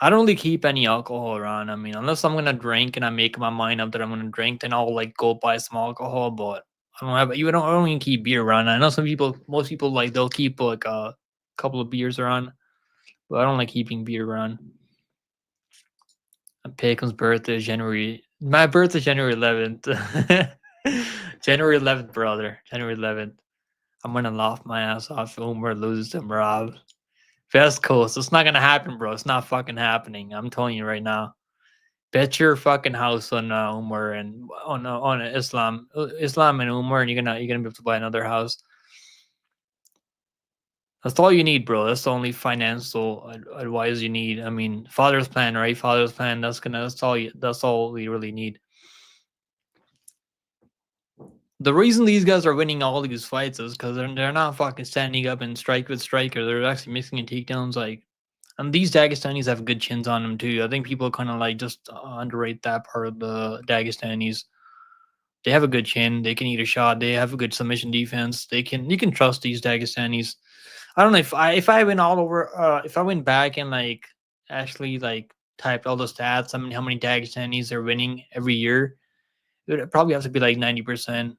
I don't really keep any alcohol around. I mean, unless I'm gonna drink and I make my mind up that I'm gonna drink, then I'll like go buy some alcohol. But I don't even keep beer around. I know most people like they'll keep like a couple of beers around, but I don't like keeping beer around. And Pacon's birthday is January. My birthday is January 11th. January 11th, brother. January 11th. I'm gonna laugh my ass off if Umar loses to Rob. West Coast. It's not gonna happen, bro. It's not fucking happening. I'm telling you right now. Bet your fucking house on Umar and on Islam and Umar, and you're gonna be able to buy another house. That's all you need, bro. That's the only financial advice you need. I mean, father's plan, right? Father's plan. That's all we really need. The reason these guys are winning all these fights is because they're not fucking standing up and strike with striker. They're actually mixing in takedowns. Like, and these Dagestanis have good chins on them too. I think people kind of like just underrate that part of the Dagestanis. They have a good chin. They can eat a shot. They have a good submission defense. You can trust these Dagestanis. I don't know if I went all over if I went back and like actually like typed all the stats. I mean, how many Dagestanis are winning every year? It would probably have to be like 90%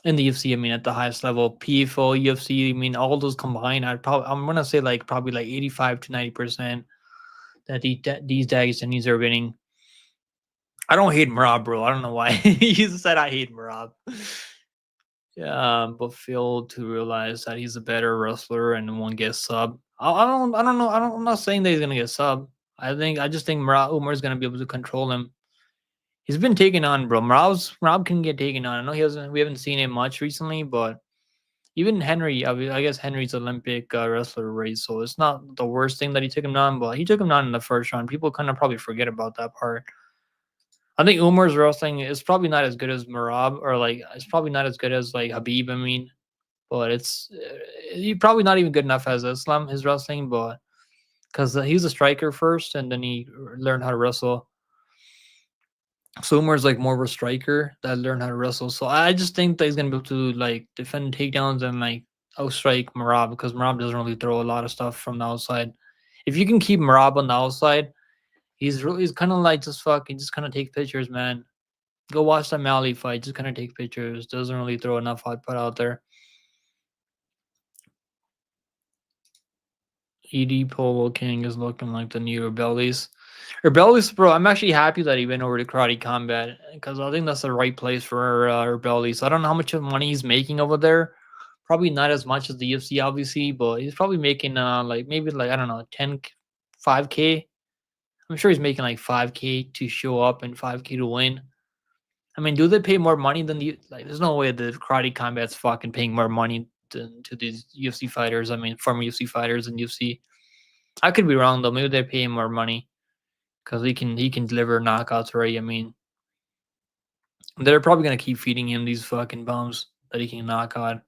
in the UFC. I mean, at the highest level, PFL, UFC. I mean, all those combined, I'm gonna say like probably like 85 to 90% that these Dagestanis are winning. I don't hate Marab, bro. I don't know why you said I hate Marab. Yeah, but failed to realize that he's a better wrestler and won't get sub. I don't know. I'm not saying that he's gonna get sub. I just think Umar is gonna be able to control him. He's been taken on, bro. Marab can get taken on. I know we haven't seen him much recently, but even Henry, I guess Henry's Olympic wrestler race, so it's not the worst thing that he took him down. But he took him down in the first round. People kind of probably forget about that part. I think Umar's wrestling is probably not as good as Marab, or like it's probably not as good as like Habib. I mean, but it's he probably not even good enough as Islam his wrestling, but because he's a striker first, and then he learned how to wrestle. So Umar's like more of a striker that learned how to wrestle. So I just think that he's gonna be able to like defend takedowns and like outstrike Marab because Marab doesn't really throw a lot of stuff from the outside. If you can keep Marab on the outside, he's kind of like just kind of take pictures, man. Go watch the Mali fight. Just kind of take pictures. Doesn't really throw enough output out there. ED Polo King is looking like the new Rebellies. Rebellies, bro. I'm actually happy that he went over to Karate Combat because I think that's the right place for Rebellies. I don't know how much money he's making over there. Probably not as much as the UFC, obviously, but he's probably making like maybe like I don't know 5K. I'm sure he's making like 5K to show up and 5K to win. I mean, do they pay more money than the like? There's no way the Karate Combat's fucking paying more money to these UFC fighters. I mean, former UFC fighters and UFC. I could be wrong though. Maybe they're paying more money because he can deliver knockouts, right? I mean, they're probably gonna keep feeding him these fucking bombs that he can knock out.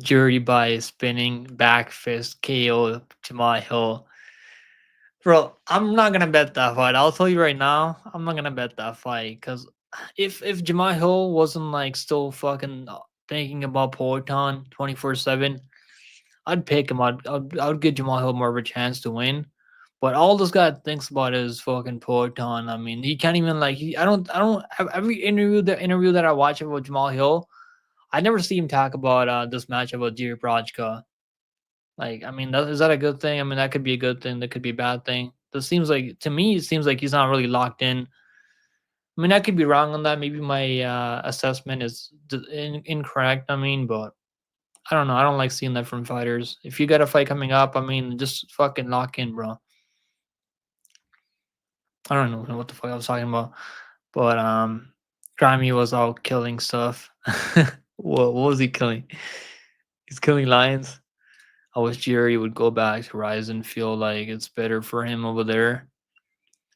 Jury by spinning back fist KO Jamal Hill. Bro, I'm not gonna bet that fight. I'll tell you right now, I'm not gonna bet that fight because if Jamal Hill wasn't like still fucking thinking about Poetan 24/7, I'd pick him. I'd give Jamal Hill more of a chance to win. But all this guy thinks about is fucking Poatan. I mean, he can't even like he. I don't. Every interview that I watch about Jamal Hill, I never see him talk about this match about Jiri Projka. Like, I mean, is that a good thing? I mean, that could be a good thing. That could be a bad thing. This seems like to me, it seems like he's not really locked in. I mean, I could be wrong on that. Maybe my assessment is incorrect. I mean, but I don't know. I don't like seeing that from fighters. If you got a fight coming up, I mean, just fucking lock in, bro. I don't know what the fuck I was talking about, but Grimy was all killing stuff. What was he killing? He's killing lions. I wish Jerry would go back to Ryzen. Feel like it's better for him over there.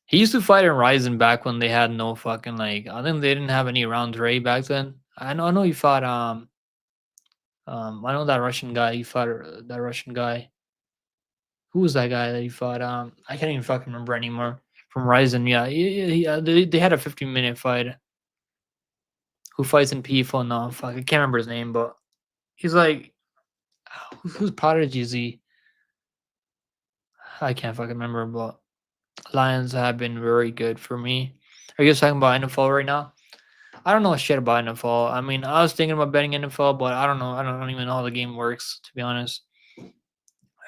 He used to fight in Ryzen back when they had no fucking like. I think they didn't have any round Ray back then. I know. I know he fought. I know that Russian guy. He fought that Russian guy. Who was that guy that he fought? I can't even fucking remember anymore. From Ryzen, yeah, they had a 15-minute fight. Who fights in PFL now? Fuck, I can't remember his name, but he's like, who's Prodigy is he? I can't fucking remember, but Lions have been very good for me. Are you guys talking about NFL right now? I don't know shit about NFL. I mean, I was thinking about betting NFL, but I don't know. I don't even know how the game works, to be honest.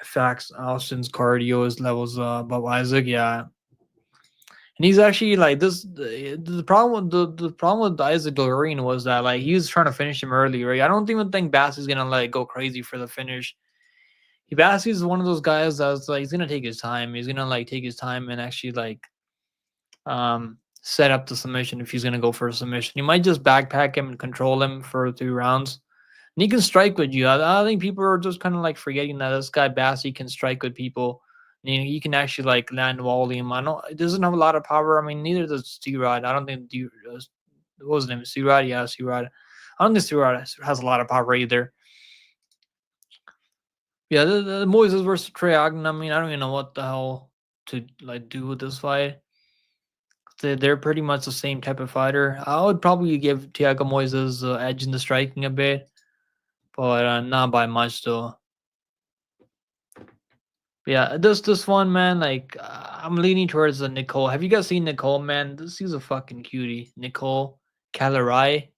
Facts. Austin's cardio is levels above Isaac. Yeah, and he's actually like this. The problem with the problem with Isaac Doreen was that like he was trying to finish him early, right? I don't even think Bass is gonna like go crazy for the finish. Bass is one of those guys that's like he's gonna take his time. He's gonna like take his time and actually like set up the submission if he's gonna go for a submission. You might just backpack him and control him for 3 rounds. And he can strike with you. I think people are just kind of like forgetting that this guy Bassey can strike with people. He can actually like land volume. I know it doesn't have a lot of power. I mean, neither does C-Rod. I don't think what was his name? C-Rod? Yeah, C-Rod. I don't think C-Rod has a lot of power either. Yeah, the Moises versus Trey Ogden. I mean, I don't even know what the hell to like do with this fight. They're pretty much the same type of fighter. I would probably give Thiago Moises edge in the striking a bit, but not by much though. Yeah, this one, man, like I'm leaning towards the Nicole. Have you guys seen Nicole, man? This is a fucking cutie. Nicole Calarai.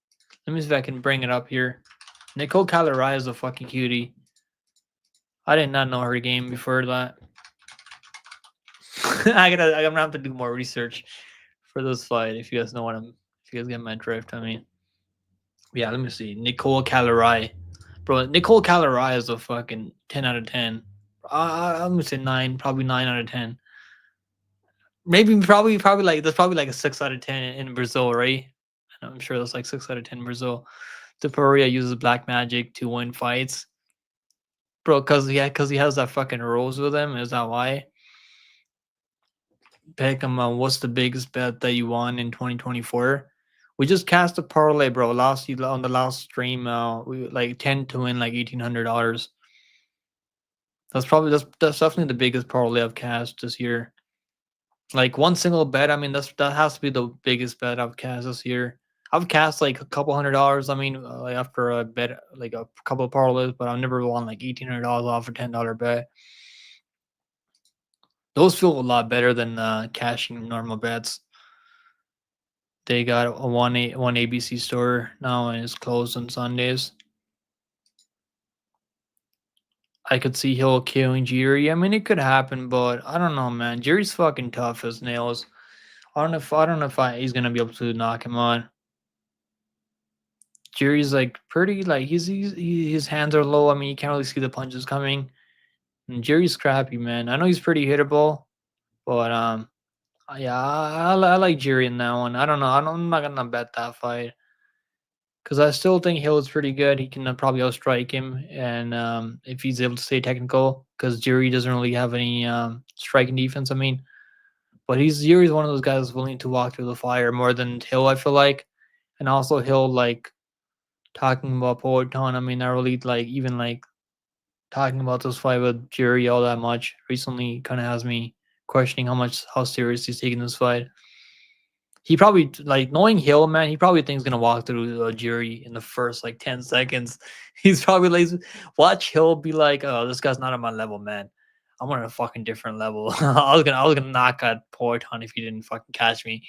Let me see if I can bring it up here. Nicole Calarai is a fucking cutie. I did not know her game before that. I'm gonna have to do more research for this fight. If you guys know if you guys get my drift, I mean, yeah. Let me see. Nicole Calarai, bro. Nicole Calarai is a fucking 10 out of 10. I'm gonna say 9, probably 9 out of 10. Maybe probably like that's probably like a 6 out of 10 in Brazil, right? I'm sure that's like 6 out of 10 in Brazil. The Pereira uses black magic to win fights, bro. Because he has that fucking rose with him. Is that why? Pick him. What's the biggest bet that you won in 2024? We just cast a parlay, bro. On the last stream, we like 10 to win like $1,800. That's definitely the biggest parlay I've cast this year. Like one single bet. I mean, that has to be the biggest bet I've cast this year. I've cast like a couple $100. I mean, like after a bet, like a couple of parlays, but I've never won like $1,800 off a $10 bet. Those feel a lot better than cashing normal bets. They got a one ABC store now and it's closed on Sundays. I could see Hill killing Jiri. I mean, it could happen, but I don't know, man. Jiri's fucking tough as nails. I don't know if he's gonna be able to knock him on. Jiri's like pretty like his hands are low. I mean, you can't really see the punches coming. And Jiri's scrappy, man. I know he's pretty hittable, but yeah, I like Jiri in that one. I don't know. I'm not gonna bet that fight because I still think Hill is pretty good. He can probably outstrike him, and if he's able to stay technical, because Jiri doesn't really have any striking defense. I mean, but Jiri's one of those guys willing to walk through the fire more than Hill. I feel like, and also Hill like talking about Poetan. I mean, not really like even like talking about this fight with Jiri all that much recently. Kind of has me questioning how serious he's taking this fight. He probably like knowing Hill, man. He probably thinks gonna walk through a Jury in the first like 10 seconds. He's probably like, watch Hill be like, "Oh, this guy's not on my level, man. I'm on a fucking different level. I was gonna knock out Poeton if he didn't fucking catch me.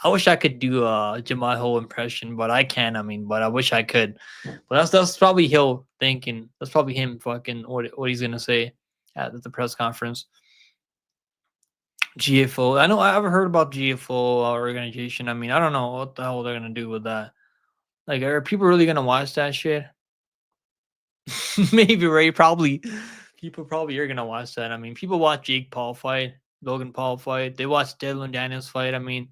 I wish I could do a Jamaho impression, but I can't. I mean, but I wish I could. But that's probably Hill thinking. That's probably him fucking what he's gonna say at the press conference. GFO. I know I've heard about GFO organization. I mean, I don't know what the hell they're gonna do with that. Like, are people really gonna watch that shit? Maybe, right? Probably. People probably are gonna watch that. I mean, people watch Jake Paul fight, Logan Paul fight. They watch Dylan Daniels fight. I mean,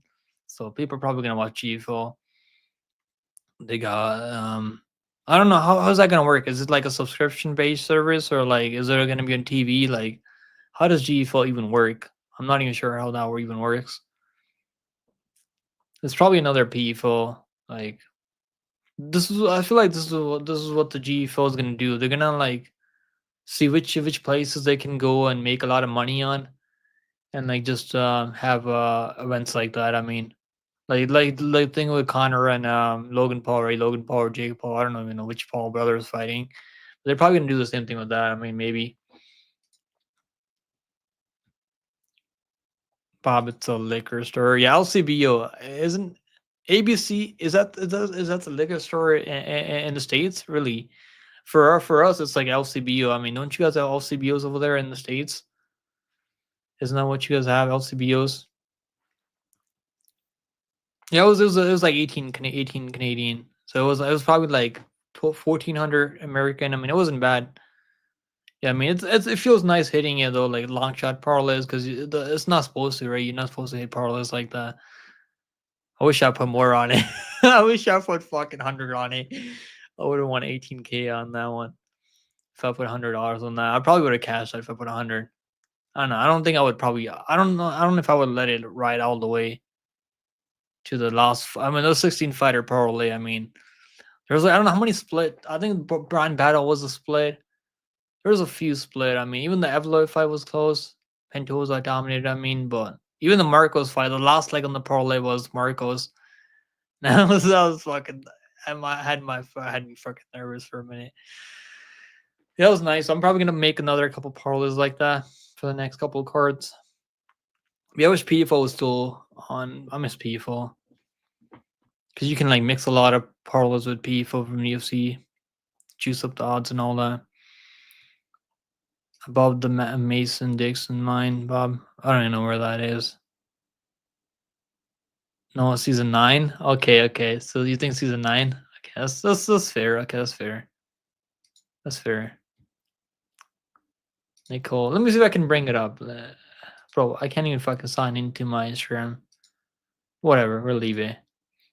so people are probably gonna watch GFO. They got I don't know how's that gonna work. Is it like a subscription based service or like is it gonna be on TV? Like, how does GFL even work? I'm not even sure how that even works. It's probably another PFL. Like, this is I feel like this is what the GFL is gonna do. They're gonna like see which places they can go and make a lot of money on, and like just have events like that. I mean, like thing with Conor and Logan Paul, right? Logan Paul or Jake Paul. I don't even know which Paul brother is fighting. They're probably gonna do the same thing with that. I mean, maybe Bob, it's a liquor store. Yeah, LCBO isn't ABC. Is that the liquor store in the states? Really, for us, it's like LCBO. I mean, don't you guys have LCBOs over there in the states? Isn't that what you guys have LCBOs? Yeah, it was like 18 Canadian. So it was probably like 1400 American. I mean, it wasn't bad. Yeah, I mean, it feels nice hitting it though, like long shot parlays, because it's not supposed to, right? You're not supposed to hit parlays like that. I wish I put more on it. I wish I put fucking 100 on it. I would have won 18K on that one if I put $100 on that. I probably would have cashed out if I put 100. I don't know. I don't think I would probably. I don't know. I don't know if I would let it ride all the way to the last. I mean, those 16 fighter parlay. I mean, there's like I don't know how many split. I think Brian Battle was a split. There's a few split. I mean, even the Evloev fight was close. Pentosa dominated. I mean, but even the Marcos fight, the last leg on the parlay was Marcos. That was fucking. I had me fucking nervous for a minute. Yeah, that was nice. I'm probably gonna make another couple parlays like that for the next couple of cards. Yeah, I wish PFO was still on. I miss PFO because you can like mix a lot of parlays with PFO from UFC, juice up the odds and all that. Above the Mason Dixon mine, Bob. I don't even know where that is. No, season 9. Okay. So you think season 9? Okay, that's fair. Okay, that's fair. That's fair. Nicole, let me see if I can bring it up. Bro, I can't even fucking sign into my Instagram. Whatever, we'll leave it.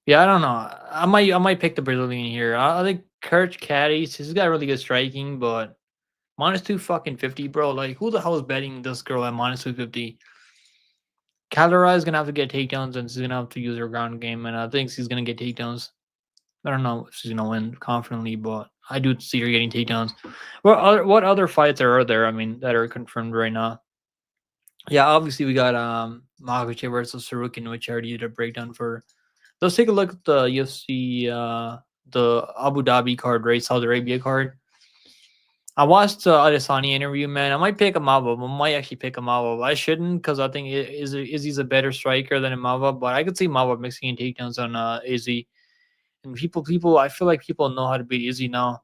Yeah, I don't know. I might pick the Brazilian here. I think Kurt Caddies, he's got really good striking, but minus 2 fucking 50, bro. Like, who the hell is betting this girl at minus 250? Caldera is gonna have to get takedowns, and she's gonna have to use her ground game, and I think she's gonna get takedowns. I don't know if she's gonna win confidently, but I do see her getting takedowns. What other fights are there? I mean, that are confirmed right now. Yeah, obviously we got Makhachev versus Sarukin, which I already did a breakdown for. Let's take a look at the UFC, the Abu Dhabi card, right? Saudi Arabia card. I watched the Adesanya interview, man. I might pick Imava. I might actually pick Imava. I shouldn't because I think Izzy's a better striker than Imava, but I could see Imava mixing in takedowns on Izzy. And I feel like people know how to beat Izzy now.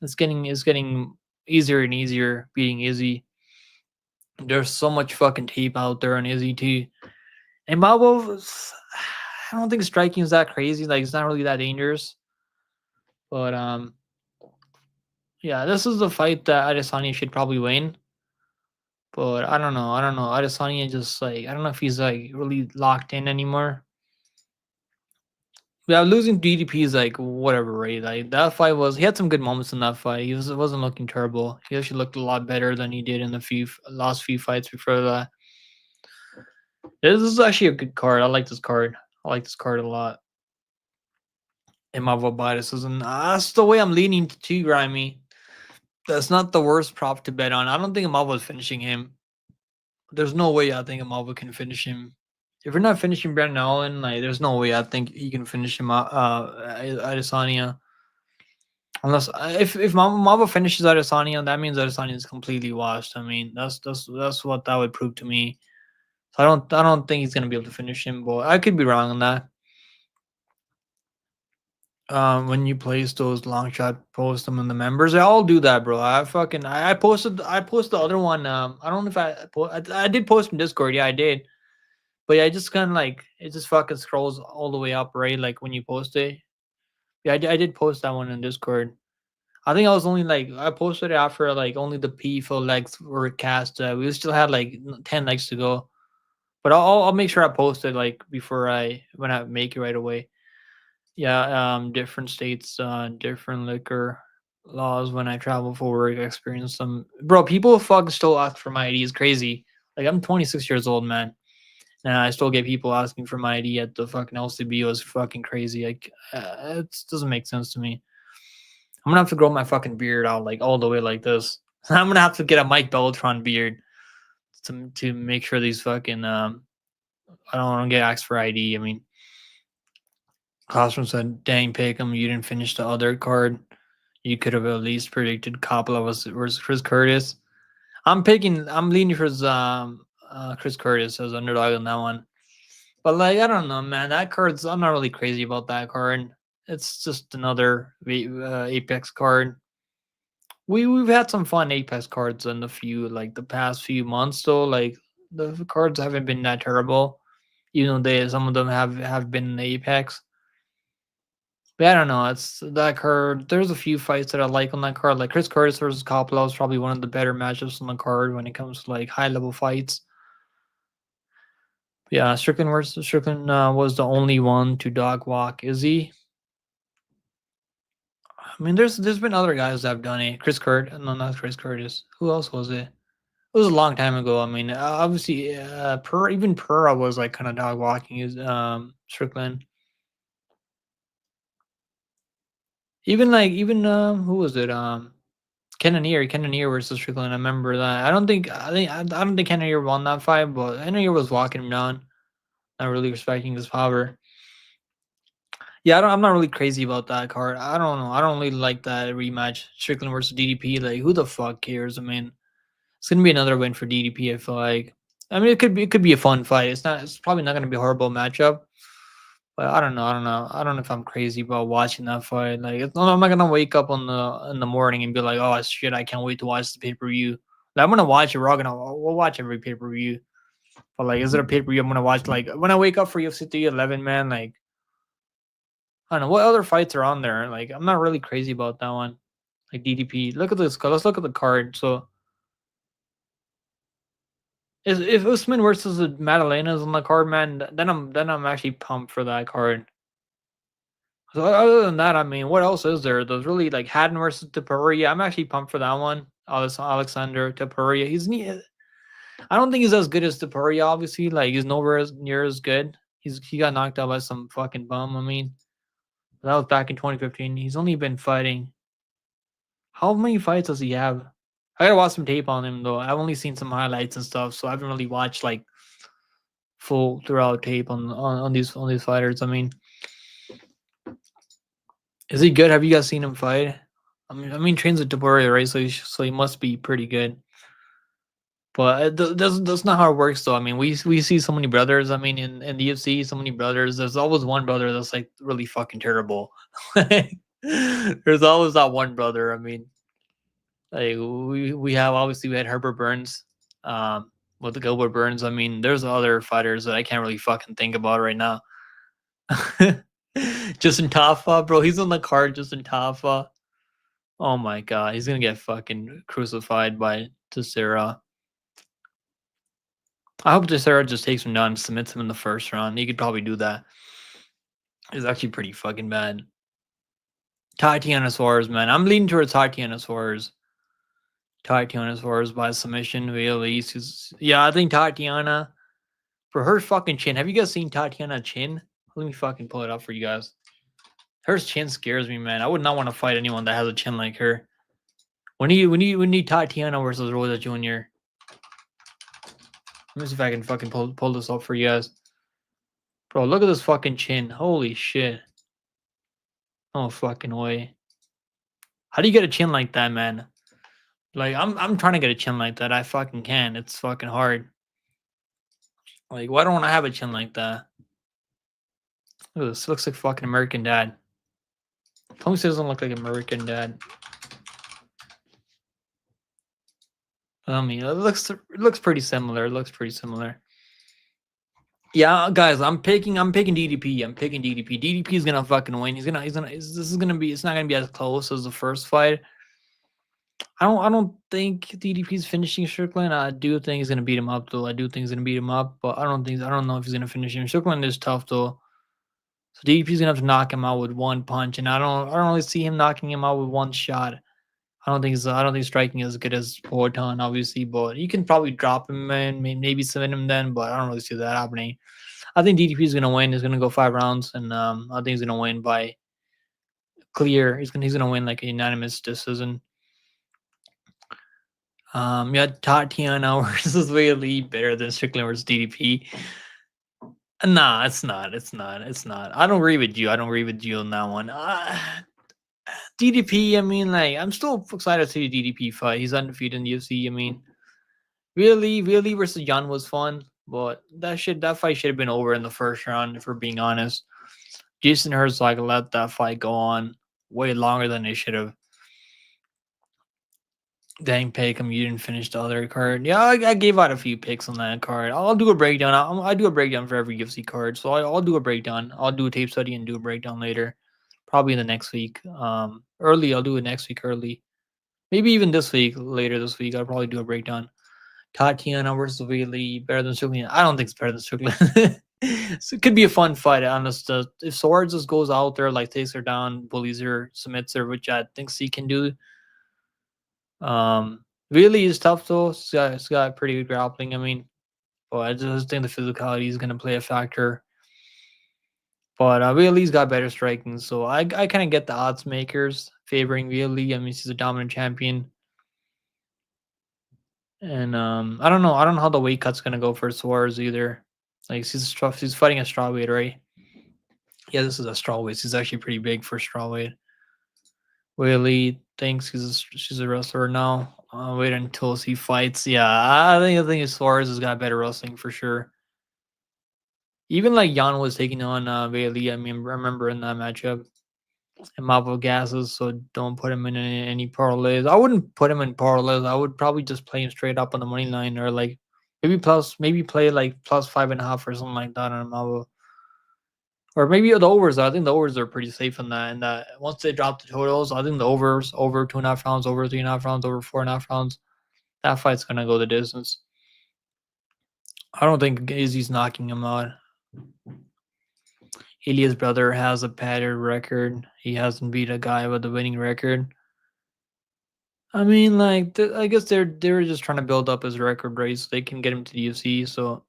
It's getting easier and easier beating Izzy. There's so much fucking tape out there on Izzy too. And Imava, I don't think striking is that crazy. Like, it's not really that dangerous. But yeah, this is the fight that Adesanya should probably win. But I don't know. Adesanya just like I don't know if he's like really locked in anymore. Yeah, losing DDP is like whatever, right? Like that fight he had some good moments in that fight. Wasn't looking terrible. He actually looked a lot better than he did in the last few fights before that. This is actually a good card. I like this card. I like this card a lot. And my biases, and that's the way I'm leaning to too, Grimy. That's not the worst prop to bet on. I don't think Imava is finishing him. There's no way I think Imava can finish him. If you're not finishing Brandon Allen, like there's no way I think he can finish him. Adesanya. Unless if Mama finishes Adesanya, that means Adesanya is completely washed. I mean, that's what that would prove to me. So I don't think he's gonna be able to finish him, but I could be wrong on that. When you place those long shot, post them in the members. I all do that, bro. I posted the other one. I don't know if I did post in Discord. Yeah, I did. But yeah, I just kind of like it just fucking scrolls all the way up, right? Like when you post it. Yeah, I did post that one in Discord. I think I was only like I posted it after like only the full legs were cast. We still had like 10 legs to go. But I'll make sure I post it like before when I make it right away. Yeah, different states, different liquor laws when I travel for work. I experience some bro. People fucking still ask for my ID is crazy. Like I'm 26 years old, man. And I still get people asking for my ID at the fucking LCBO is fucking crazy. Like it doesn't make sense to me. I'm gonna have to grow my fucking beard out like all the way like this. I'm gonna have to get a Mike Beltron beard to make sure these fucking I don't want to get asked for ID. I mean, Classroom said, "Dang, Pickham, you didn't finish the other card. You could have at least predicted Coppola was Chris Curtis." I'm leaning for Chris Curtis as underdog on that one. But like I don't know, man. That card's I'm not really crazy about that card. It's just another Apex card. We've had some fun Apex cards in the past few months though. Like the cards haven't been that terrible. Even though some of them have been in Apex. But I don't know. It's that card. There's a few fights that I like on that card. Like Chris Curtis versus Coppola is probably one of the better matchups on the card when it comes to like high level fights. Yeah, Strickland was the only one to dog walk Izzy. I mean, there's been other guys that have done it. Chris Kurt, no, not Chris Curtis. Who else was it? It was a long time ago. I mean, obviously, even Pura was like kind of dog walking his Strickland. Even who was it? Cannonier versus Strickland. I remember that. I don't think Cannonier won that fight, but Cannonier was walking him down, not really respecting his power. Yeah, I'm not really crazy about that card. I don't know. I don't really like that rematch, Strickland versus DDP. Like, who the fuck cares? I mean, it's gonna be another win for DDP. I feel like. I mean, it could be a fun fight. It's not. It's probably not gonna be a horrible matchup. But I don't know. I don't know. I don't know if I'm crazy about watching that fight. Like, I'm not gonna wake up in the morning and be like, "Oh shit, I can't wait to watch the pay per view." Like, I'm gonna watch it. We'll watch every pay per view. But like, is it a pay per view I'm gonna watch? Like, when I wake up for UFC 311, man. Like, I don't know what other fights are on there. Like, I'm not really crazy about that one. Like DDP. Look at this. Let's look at the card. So, if Usman versus Madalena is on the card, man, then I'm actually pumped for that card. So other than that, I mean, what else is there? There's really like Haddon versus Taparia. I'm actually pumped for that one. Alexander Taparia. I don't think he's as good as Taparia. Obviously, like he's nowhere near as good. He got knocked out by some fucking bum. I mean, that was back in 2015. He's only been fighting. How many fights does he have? I gotta watch some tape on him though. I've only seen some highlights and stuff, so I haven't really watched like full throughout tape on these fighters. I mean, is he good? Have you guys seen him fight? I mean, trains with Taporia, right? So he must be pretty good. But that's not how it works, though. I mean, we see so many brothers. I mean, in the UFC, so many brothers. There's always one brother that's like really fucking terrible. There's always that one brother. I mean, like we had Herbert Burns, with the Gilbert Burns. I mean, there's other fighters that I can't really fucking think about right now. Justin Tafa, bro, he's on the card. Justin Tafa. Oh my god, he's gonna get fucking crucified by Teixeira. I hope Teixeira just takes him down and submits him in the first round. He could probably do that. It's actually pretty fucking bad. Tatiana Suarez, man. I'm leaning towards Tatiana Suarez. Tatiana Suarez by submission. Yeah, I think Tatiana for her fucking chin. Have you guys seen Tatiana chin? Let me fucking pull it up for you guys. Her chin scares me, man. I would not want to fight anyone that has a chin like her. We need Tatiana versus Rosa Jr. Let me see if I can fucking pull this up for you guys. Bro, look at this fucking chin. Holy shit. No fucking way. How do you get a chin like that, man? Like I'm trying to get a chin like that. I fucking can. It's fucking hard. Like why don't I have a chin like that? Ooh, this looks like fucking American Dad. Tell me this doesn't look like American Dad. I mean, it looks pretty similar. It looks pretty similar. Yeah, guys, I'm picking DDP. I'm picking DDP. DDP is gonna fucking win. This is gonna be. It's not gonna be as close as the first fight. I don't think DDP's finishing Strickland. I do think he's gonna beat him up though. I do think he's gonna beat him up, but I don't know if he's gonna finish him. Strickland is tough though. So DDP's gonna have to knock him out with one punch, and I don't really see him knocking him out with one shot. I don't think striking is as good as Poatan, obviously, but you can probably drop him and maybe submit him then, but I don't really see that happening. I think DDP is gonna win. He's gonna go 5 rounds, and I think he's gonna win by clear. He's gonna win like a unanimous decision. Yeah, Tatiana versus Whaley better than Strickland versus DDP. Nah, it's not. It's not. It's not. I don't agree with you. I don't agree with you on that one. DDP. I mean, like, I'm still excited to see the DDP fight. He's undefeated in the UFC. I mean, really versus Jan was fun, but that fight should have been over in the first round. If we're being honest, Jason Herzog let that fight go on way longer than they should have. Dang, Paycom, you didn't finish the other card. Yeah, I gave out a few picks on that card. I'll do a breakdown. I do a breakdown for every UFC card, so I'll do a breakdown. I'll do a tape study and do a breakdown later, probably in the next week. Early, I'll do it next week early. Maybe even this week, later this week, I'll probably do a breakdown. Tatiana versus Whaley, better than Strickland. I don't think it's better than Strickland. So it could be a fun fight. Honest, if Swords just goes out there, like takes her down, bullies her, submits her, which I think C can do. Really is tough though. It's got pretty good grappling. I mean, but I just think the physicality is gonna play a factor. But Really's got better striking, so I kind of get the odds makers favoring Really. I mean, she's a dominant champion, and I don't know how the weight cut's gonna go for Suarez either. Like she's fighting a strawweight, right? Yeah, this is a strawweight. She's actually pretty big for strawweight. Really thinks she's a wrestler now. Wait until she fights. Yeah, I think Suarez has got better wrestling for sure. Even like Jan was taking on Bailey. I mean, remember in that matchup, and Mapo gases, so don't put him in any parlays. I wouldn't put him in parlays. I would probably just play him straight up on the money line, or like maybe play like plus 5.5 or something like that on Mapo. Or maybe the overs. I think the overs are pretty safe in that. And that once they drop the totals, I think the overs over 2.5 rounds, over 3.5 rounds, over 4.5 rounds, that fight's gonna go the distance. I don't think Izzy's knocking him out. Ilya's brother has a padded record. He hasn't beat a guy with a winning record. I mean, like, I guess they're just trying to build up his record, right? So they can get him to the UFC. So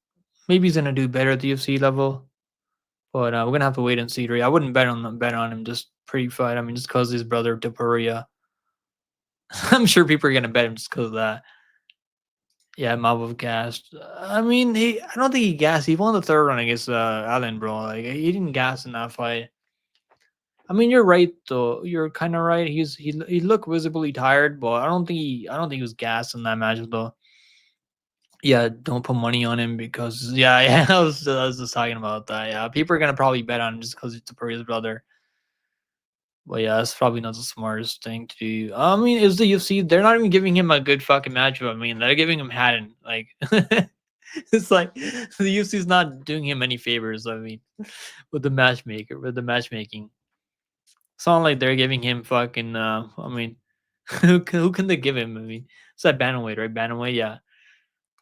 maybe he's gonna do better at the UFC level. But we're gonna have to wait and see. Right? I wouldn't bet on him just pre-fight. I mean, just because his brother Topuria. I'm sure people are gonna bet him just because of that. Yeah, Mabov gassed. I mean, I don't think he gassed. He won the third round against Allen, bro. Like he didn't gas in that fight. I mean, you're right though. You're kind of right. He looked visibly tired, but I don't think he was gassed in that match though. Yeah, don't put money on him because yeah, I was just talking about that. Yeah, people are gonna probably bet on him just because it's Topuria's brother. But yeah, that's probably not the smartest thing to do. I mean, is the UFC? They're not even giving him a good fucking matchup. I mean, they're giving him Haddon. Like, it's like the UFC's not doing him any favors. I mean, with the matchmaking, it's not like they're giving him fucking. I mean, who can they give him? I mean, it's that bantamweight, right? Bantamweight, yeah.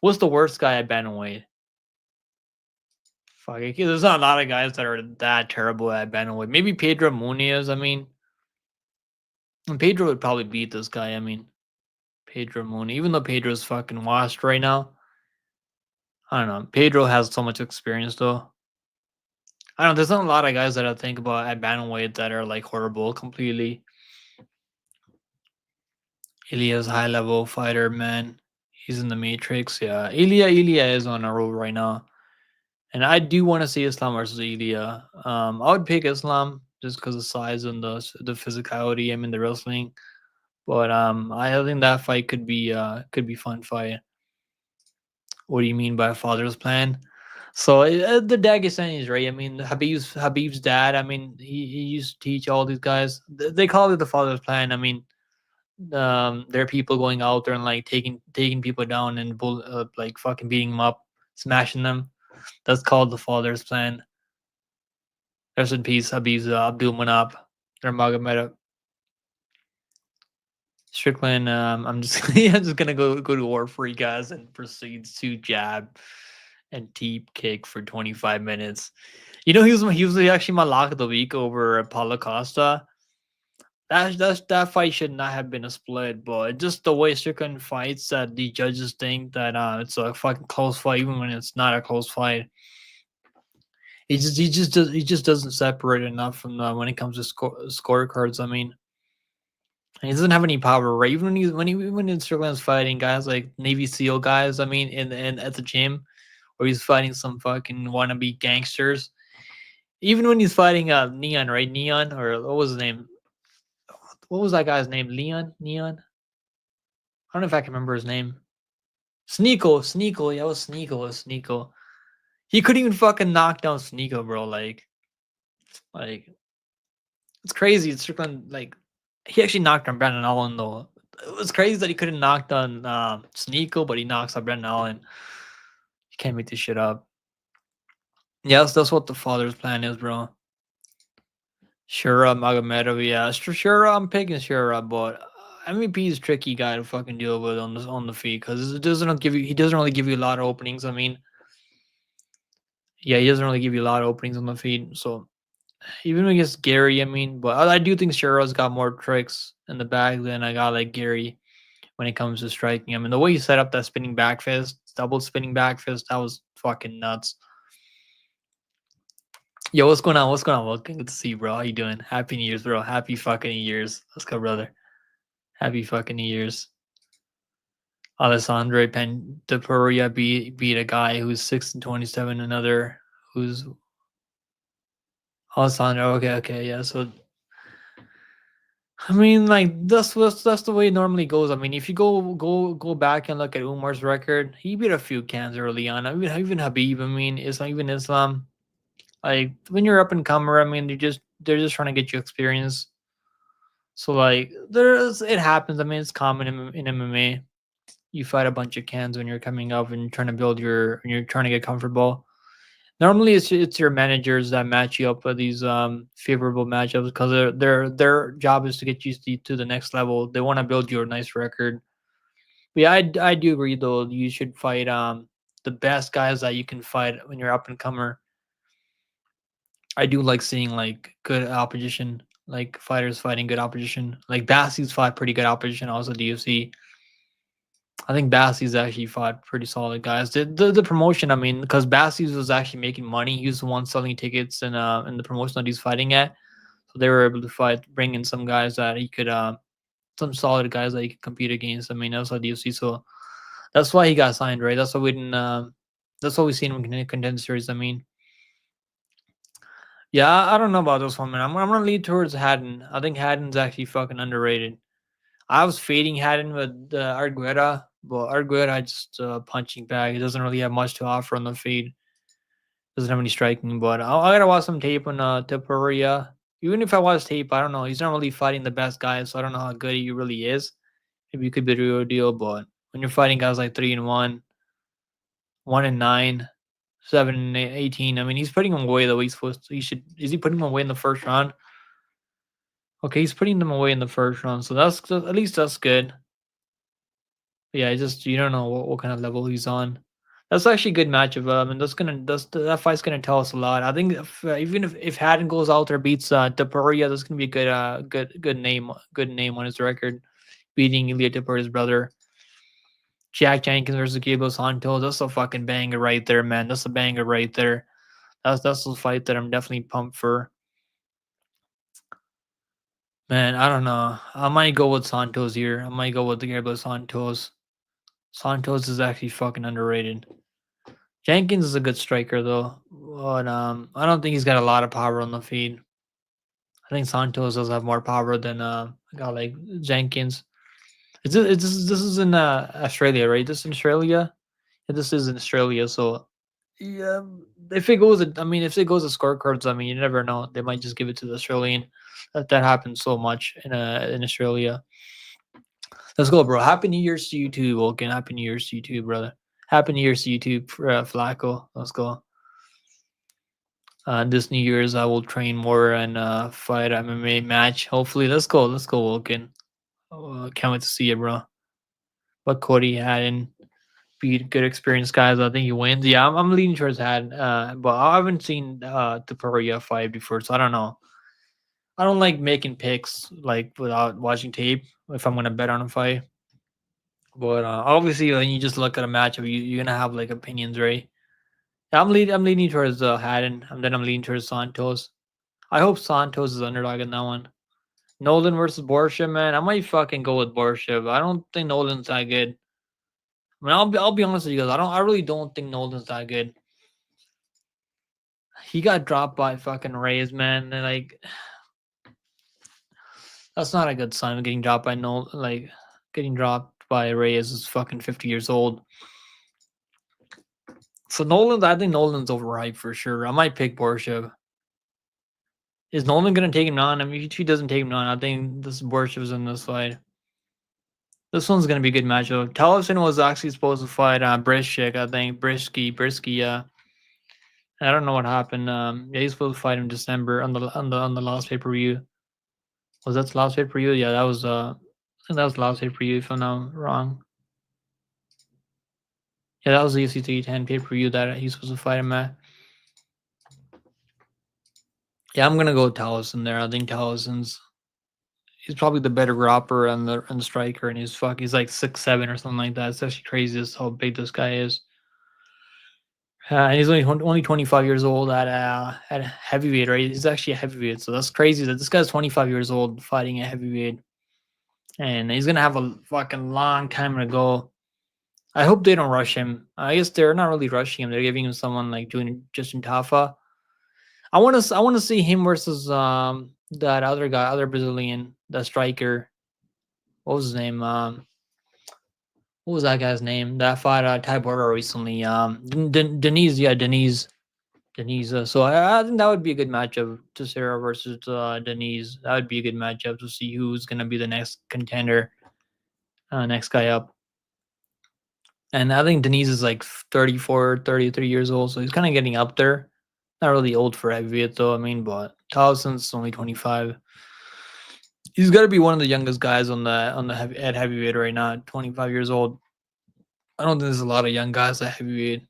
What's the worst guy at bantamweight? Fuck, there's not a lot of guys that are that terrible at bantamweight. Maybe Pedro Muniz. I mean, and Pedro would probably beat this guy. I mean, Pedro Mooney, even though Pedro's fucking washed right now. I don't know. Pedro has so much experience though. I don't know. There's not a lot of guys that I think about at bantamweight that are like horrible completely. Ilya's high level fighter, man. He's in the Matrix. Yeah, Ilya is on a roll right now, and I do want to see Islam versus Ilya. I would pick Islam just because of size and the physicality. I mean, the wrestling. But I think that fight could be fun fight. What do you mean by a father's plan? So the Dagestani is right. I mean, Habib's dad. I mean, he used to teach all these guys. They call it the father's plan. I mean, there are people going out there and like taking people down and like fucking beating them up, smashing them. That's called the father's plan. Rest in peace, Habib's Abdul Manap, or Magomedov. Strickland. I'm just I'm just gonna go to war for you guys and proceeds to jab and deep kick for 25 minutes. You know, he was actually my lock of the week over Paulo Costa. That fight should not have been a split, but just the way Strickland fights, that the judges think that it's a fucking close fight, even when it's not a close fight. He just doesn't separate enough from when it comes to scorecards. I mean, he doesn't have any power, right? Even when in Strickland's fighting guys like Navy SEAL guys. I mean, in at the gym, where he's fighting some fucking wannabe gangsters. Even when he's fighting Neon, right? Neon, or what was his name? What was that guy's name? Neon. I don't know if I can remember his name. Sneeko. Yeah, it was Sneeko. It was Sneeko. He couldn't even fucking knock down Sneeko, bro. Like it's crazy. It's Strickland. Like he actually knocked down Brandon Allen though. It was crazy that he couldn't knock down Sneeko, but he knocks out Brandon Allen. You can't make this shit up. Yes, that's what the father's plan is, bro. Shura Magomedov, yeah, Shura. I'm picking Shura, but MVP is a tricky guy to fucking deal with on the feet because it doesn't give you. He doesn't really give you a lot of openings. I mean, yeah, he doesn't really give you a lot of openings on the feet. So even against Gary, I mean, but I do think Shura's got more tricks in the bag than I got like Gary when it comes to striking. I mean, the way he set up that spinning back fist, double spinning back fist, that was fucking nuts. Yo, what's going on? What's going on? Welcome, good to see you, bro. How you doing? Happy New Year's, bro. Happy fucking New Year's. Let's go, brother. Happy fucking New Year's. Alessandro Pendapuria beat a guy who's 6-27, another who's Alessandro. Okay, yeah. So I mean, like that's the way it normally goes. I mean, if you go back and look at Umar's record, he beat a few cans early on. I mean, even Habib. I mean, Islam, even Islam. Like when you're up and comer, I mean, they're just trying to get you experience. So like there's it happens. I mean, it's common in MMA. You fight a bunch of cans when you're coming up and you're trying to build when you're trying to get comfortable. Normally, it's your managers that match you up with these favorable matchups because their job is to get you to the next level. They want to build you a nice record. But yeah, I do agree though. You should fight the best guys that you can fight when you're up and comer. I do like seeing like good opposition, like fighters fighting good opposition. Like Bassie's fought pretty good opposition. Also, DFC. I think Bassie's actually fought pretty solid guys. The promotion, I mean, because Bassie's was actually making money. He was the one selling tickets in the promotion that he's fighting at. So they were able to bring in some guys that he could, some solid guys that he could compete against. I mean, outside the UFC. So that's why he got signed, right? That's why we didn't. That's why we seen him in contender series. I mean, yeah, I don't know about this one, man. I'm gonna lead towards Haddon. I think Haddon's actually fucking underrated. I was fading Haddon with Argueta, but Argueta just punching bag. He doesn't really have much to offer on the feed. Doesn't have any striking, but I gotta watch some tape on Teporia. Even if I watch tape, I don't know. He's not really fighting the best guys, so I don't know how good he really is. Maybe he could be the real deal, but when you're fighting guys like 3-1, 1-9, 7-18, I mean, he's putting him away the way he's supposed to. He should. Is he putting him away in the first round? Okay, he's putting them away in the first round, so that's at least that's good. Yeah, just you don't know what kind of level he's on. That's actually a good matchup. And that fight's gonna tell us a lot. I think even if Haddon goes out there beats Taparia, that's gonna be a good name on his record, beating Ilya Taparia's brother. Jack Jenkins versus Gabriel Santos. That's a fucking banger right there, man. That's a banger right there. That's a fight that I'm definitely pumped for. Man, I don't know. I might go with Santos here. I might go with the Gabriel Santos. Santos is actually fucking underrated. Jenkins is a good striker though, but I don't think he's got a lot of power on the feed. I think Santos does have more power than a guy like Jenkins. This is in Australia, right? This is in Australia. Yeah, this is in Australia. So yeah, if it goes, I mean, if it goes to scorecards, I mean, you never know. They might just give it to the Australian. That happens so much in Australia. Let's go, bro. Happy New Year's to you too, Vulcan. Happy New Year's to you too, brother. Happy New Year's to you too, Flacco. Let's go. This New Year's, I will train more and fight MMA match. Hopefully, let's go. Let's go, Vulcan. Can't wait to see you, bro. What Cody had in beat good experienced guys. I think he wins. Yeah, I'm leaning towards had, but I haven't seen the Pereira fight before, so I don't know. I don't like making picks like without watching tape if I'm gonna bet on a fight. But obviously, when you just look at a matchup, you're gonna have like opinions, right? Yeah, I'm leaning towards Haddon, and then I'm leaning towards Santos. I hope Santos is underdog in that one. Nolan versus Borshev, man. I might fucking go with Borshev. I don't think Nolan's that good. I mean, I'll be honest with you guys. I really don't think Nolan's that good. He got dropped by fucking Rays, man. And like, that's not a good sign. Getting dropped by Nolan, like getting dropped by Rays is fucking 50 years old. So Nolan, I think Nolan's overhyped for sure. I might pick Borshev. Is Nolan gonna take him on? I mean, if he doesn't take him on, I think this Borshev's in this fight. This one's gonna be a good matchup. Taliesin was actually supposed to fight Brishik, I think. Brisky, yeah. I don't know what happened. Yeah, he's supposed to fight in December on the last pay per view. Was that the last pay per view? Yeah, that was I think that was the last pay per view if I'm not wrong. Yeah, that was the UFC 310 pay per view that he's supposed to fight him at. Yeah, I'm gonna go with Taliesin there. I think Talison's he's probably the better grappler and the striker, and he's like 6'7" or something like that. It's actually crazy just how big this guy is. And he's only 25 years old at heavyweight, right? He's actually a heavyweight, so that's crazy that this guy's 25 years old fighting a heavyweight, and he's gonna have a fucking long time to go. I hope they don't rush him. I guess they're not really rushing him. They're giving him someone like doing Justin Tafa. I want to see him versus that other guy, other Brazilian, the striker. What was his name? What was that guy's name? That fought Ty Border recently. Denise, yeah, Denise. So I think that would be a good matchup. Sarah versus Denise. That would be a good matchup to see who's gonna be the next contender, next guy up. And I think Denise is like 34, 33 years old, so he's kind of getting up there. Not really old for heavyweight though. I mean, but Towson's only 25. He's got to be one of the youngest guys at heavyweight right now. 25 years old. I don't think there's a lot of young guys at heavyweight.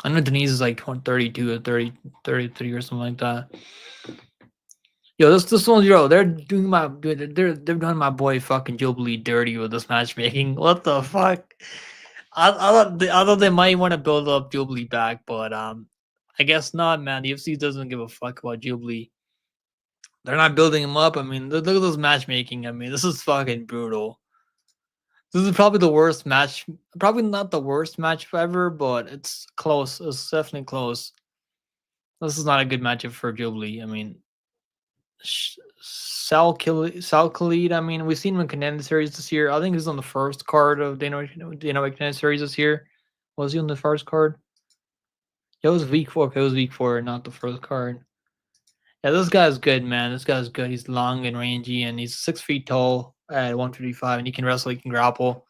I know Denise is like 32 or 30, 33 or something like that. Yo, this one, yo, they're doing my boy fucking Jubilee dirty with this matchmaking. What the fuck? I thought they might want to build up Jubilee back, but I guess not, man. The UFC doesn't give a fuck about Jubilee. They're not building him up. I mean, look at this matchmaking. I mean, this is fucking brutal. This is probably the worst match. Probably not the worst match ever, but it's close. It's definitely close. This is not a good matchup for Jubilee. I mean, Sal Khalid. I mean, we've seen him in contender series this year. I think he's on the first card of Dana contender series this year. Was he on the first card? Yeah, it was week 4. It was week 4, not the first card. Yeah, this guy's good, man. This guy's good. He's long and rangy, and he's 6 feet tall at 155, and he can wrestle. He can grapple.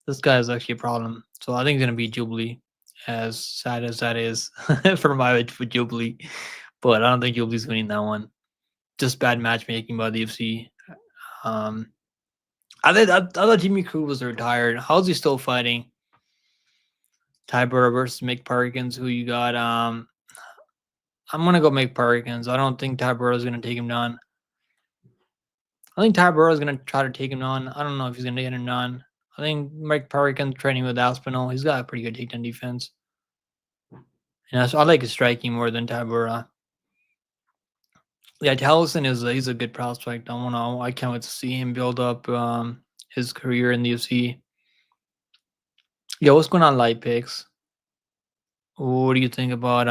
This guy is actually a problem. So I think he's gonna be Jubilee. As sad as that is for Jubilee, but I don't think Jubilee's winning that one. Just bad matchmaking by the UFC. I thought Jimmy Crute was retired. How's he still fighting? Ty Burrow versus Mick Perkins. Who you got? I'm gonna go Mick Perkins. I don't think Ty Burrow is gonna take him down. I think Ty Burrow is gonna try to take him down. I don't know if he's gonna get him down. I think Mick Perkins training with Aspinall. He's got a pretty good takedown defense. And I like his striking more than Ty Burrow. Yeah, Taliesin he's a good prospect. I can't wait to see him build up his career in the UFC. Yo, what's going on, light picks? What do you think about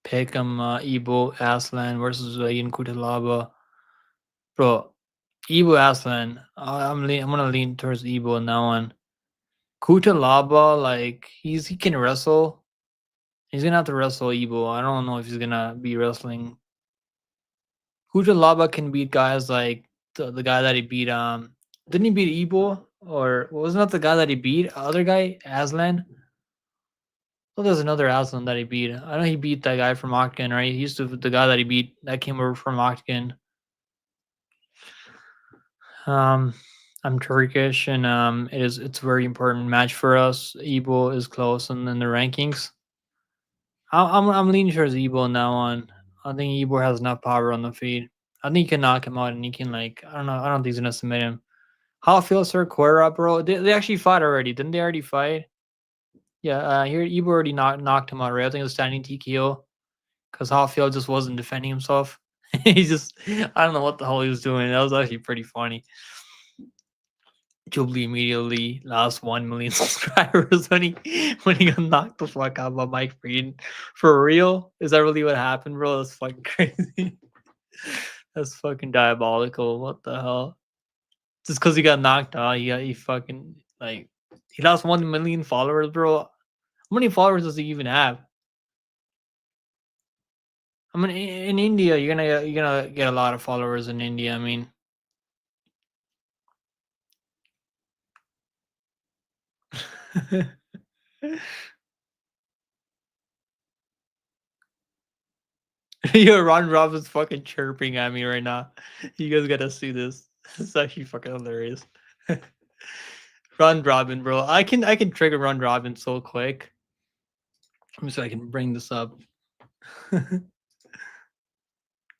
Peckham, Ibo, Aslan versus Ian Kutalaba? Bro, Ibu Aslan. I'm gonna lean towards Ibu on that one. Kuta Laba, like he can wrestle. He's gonna have to wrestle Ibu. I don't know if he's gonna be wrestling. Kuta Laba can beat guys like the guy that he beat. Didn't he beat Ibu? Or wasn't that the guy that he beat? Other guy, Aslan. Well, there's another Aslan that he beat. I know he beat that guy from Octagon, right? He used to the guy that he beat that came over from Octagon. Um, I'm Turkish, and it's a very important match for us. Ibo is close, and in the rankings, I'm leaning towards Ibo in that one. I think Ibo has enough power on the feet. I think he can knock him out, and he can like I don't know. I don't think he's gonna submit him. How feels Sir Quera, bro? They actually fought already, didn't they? Already fight? Yeah. Here Ibo already knocked him out, right? I think it was standing TKO because Hoffield just wasn't defending himself. He just I don't know what the hell he was doing. That was actually pretty funny. Jubilee immediately lost 1 million subscribers when he got knocked the fuck out by Mike Frieden. For real? Is that really what happened, bro? That's fucking crazy. That's fucking diabolical. What the hell? Just because he got knocked out, he fucking like he lost 1 million followers, bro. How many followers does he even have? I mean, in India, you're gonna get a lot of followers in India. I mean, yo, Ron Robbins fucking chirping at me right now. You guys gotta see this. It's actually fucking hilarious. Ron Robin, bro. I can trigger Ron Robin so quick. Let me see if I can bring this up.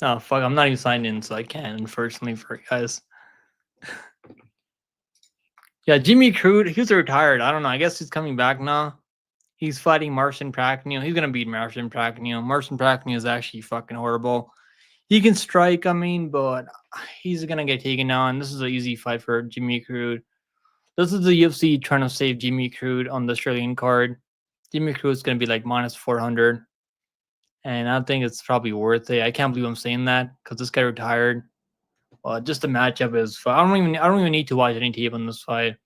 Oh fuck, I'm not even signed in, so I can't, unfortunately for you guys. Yeah, Jimmy Crude, he's retired. I don't know. I guess he's coming back now. He's fighting Marcin Prachnio. He's gonna beat Marcin Prachnio. Marcin Prachnio is actually fucking horrible. He can strike, I mean, but he's gonna get taken down. This is an easy fight for Jimmy Crude. This is the UFC trying to save Jimmy Crude on the Australian card. Jimmy Crude is gonna be like minus 400, and I think it's probably worth it. I can't believe I'm saying that because this guy retired. Just the matchup is. I don't even need to watch any tape on this fight.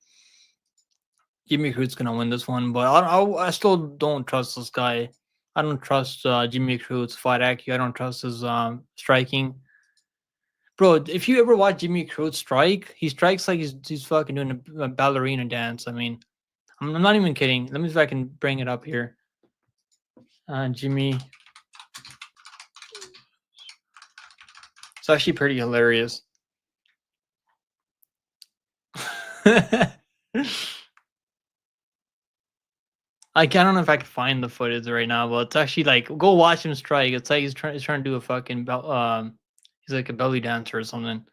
Jimmy Crude's gonna win this one, but I still don't trust this guy. I don't trust Jimmy Crude's fight IQ. I don't trust his striking. Bro, if you ever watch Jimmy Crude strike, he strikes like he's fucking doing a ballerina dance. I mean, I'm not even kidding. Let me see if I can bring it up here. Jimmy, it's actually pretty hilarious. I don't know if I can find the footage right now, but it's actually like go watch him strike. It's like he's trying to do a fucking he's like a belly dancer or something.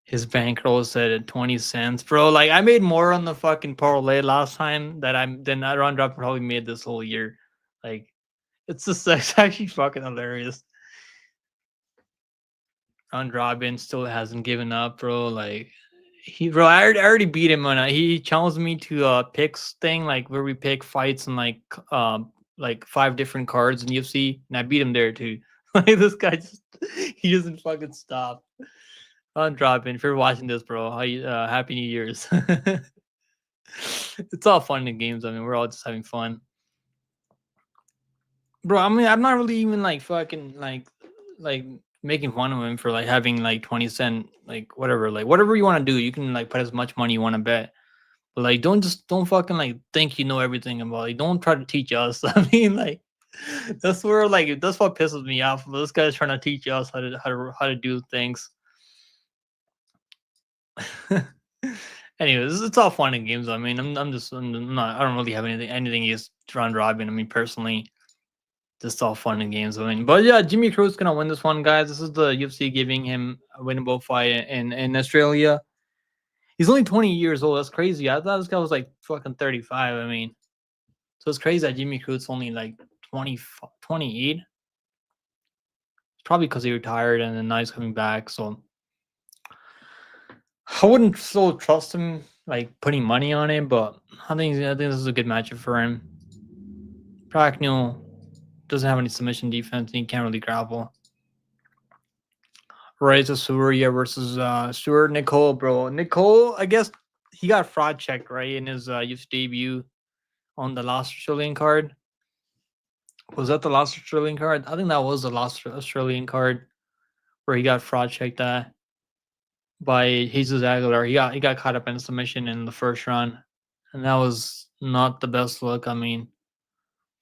His bankroll said at 20 cents, bro. Like I made more on the fucking parlay last time than that round drop probably made this whole year. Like it's actually fucking hilarious. Round Robin still hasn't given up, bro. Like bro, I already beat him on he challenged me to picks thing, like where we pick fights and like 5 different cards in UFC, and I beat him there too. Like this guy just he doesn't fucking stop. On dropping. If you're watching this, bro, happy New Year's. It's all fun in games. I mean, we're all just having fun, bro. I mean, I'm not really even like fucking like making fun of him for like having like 20 cent, like whatever you want to do. You can like put as much money you want to bet, but like don't fucking like think you know everything about. Like, don't try to teach us. I mean, like that's what pisses me off. This guy's trying to teach us how to do things. Anyways, it's all fun and games. I mean, I'm not. I don't really have anything against round robin. I mean, personally, just all fun and games. I mean, but yeah, Jimmy Cruz gonna win this one, guys. This is the UFC giving him a winnable fight in Australia. He's only 20 years old. That's crazy. I thought this guy was like fucking 35. I mean, so it's crazy that Jimmy Cruz only like 20, 28. It's probably because he retired and then now he's coming back. So I wouldn't still trust him like putting money on it, but I think this is a good matchup for him. Bracknell doesn't have any submission defense and he can't really grapple. Reza Surya versus Stuart Nicole, bro. Nicole, I guess he got fraud checked right in his youth debut on the last Australian card. Was that the last Australian card? I think that was the last Australian card where he got fraud checked by Jesus Aguilar. He got caught up in submission in the first round, and that was not the best look. I mean,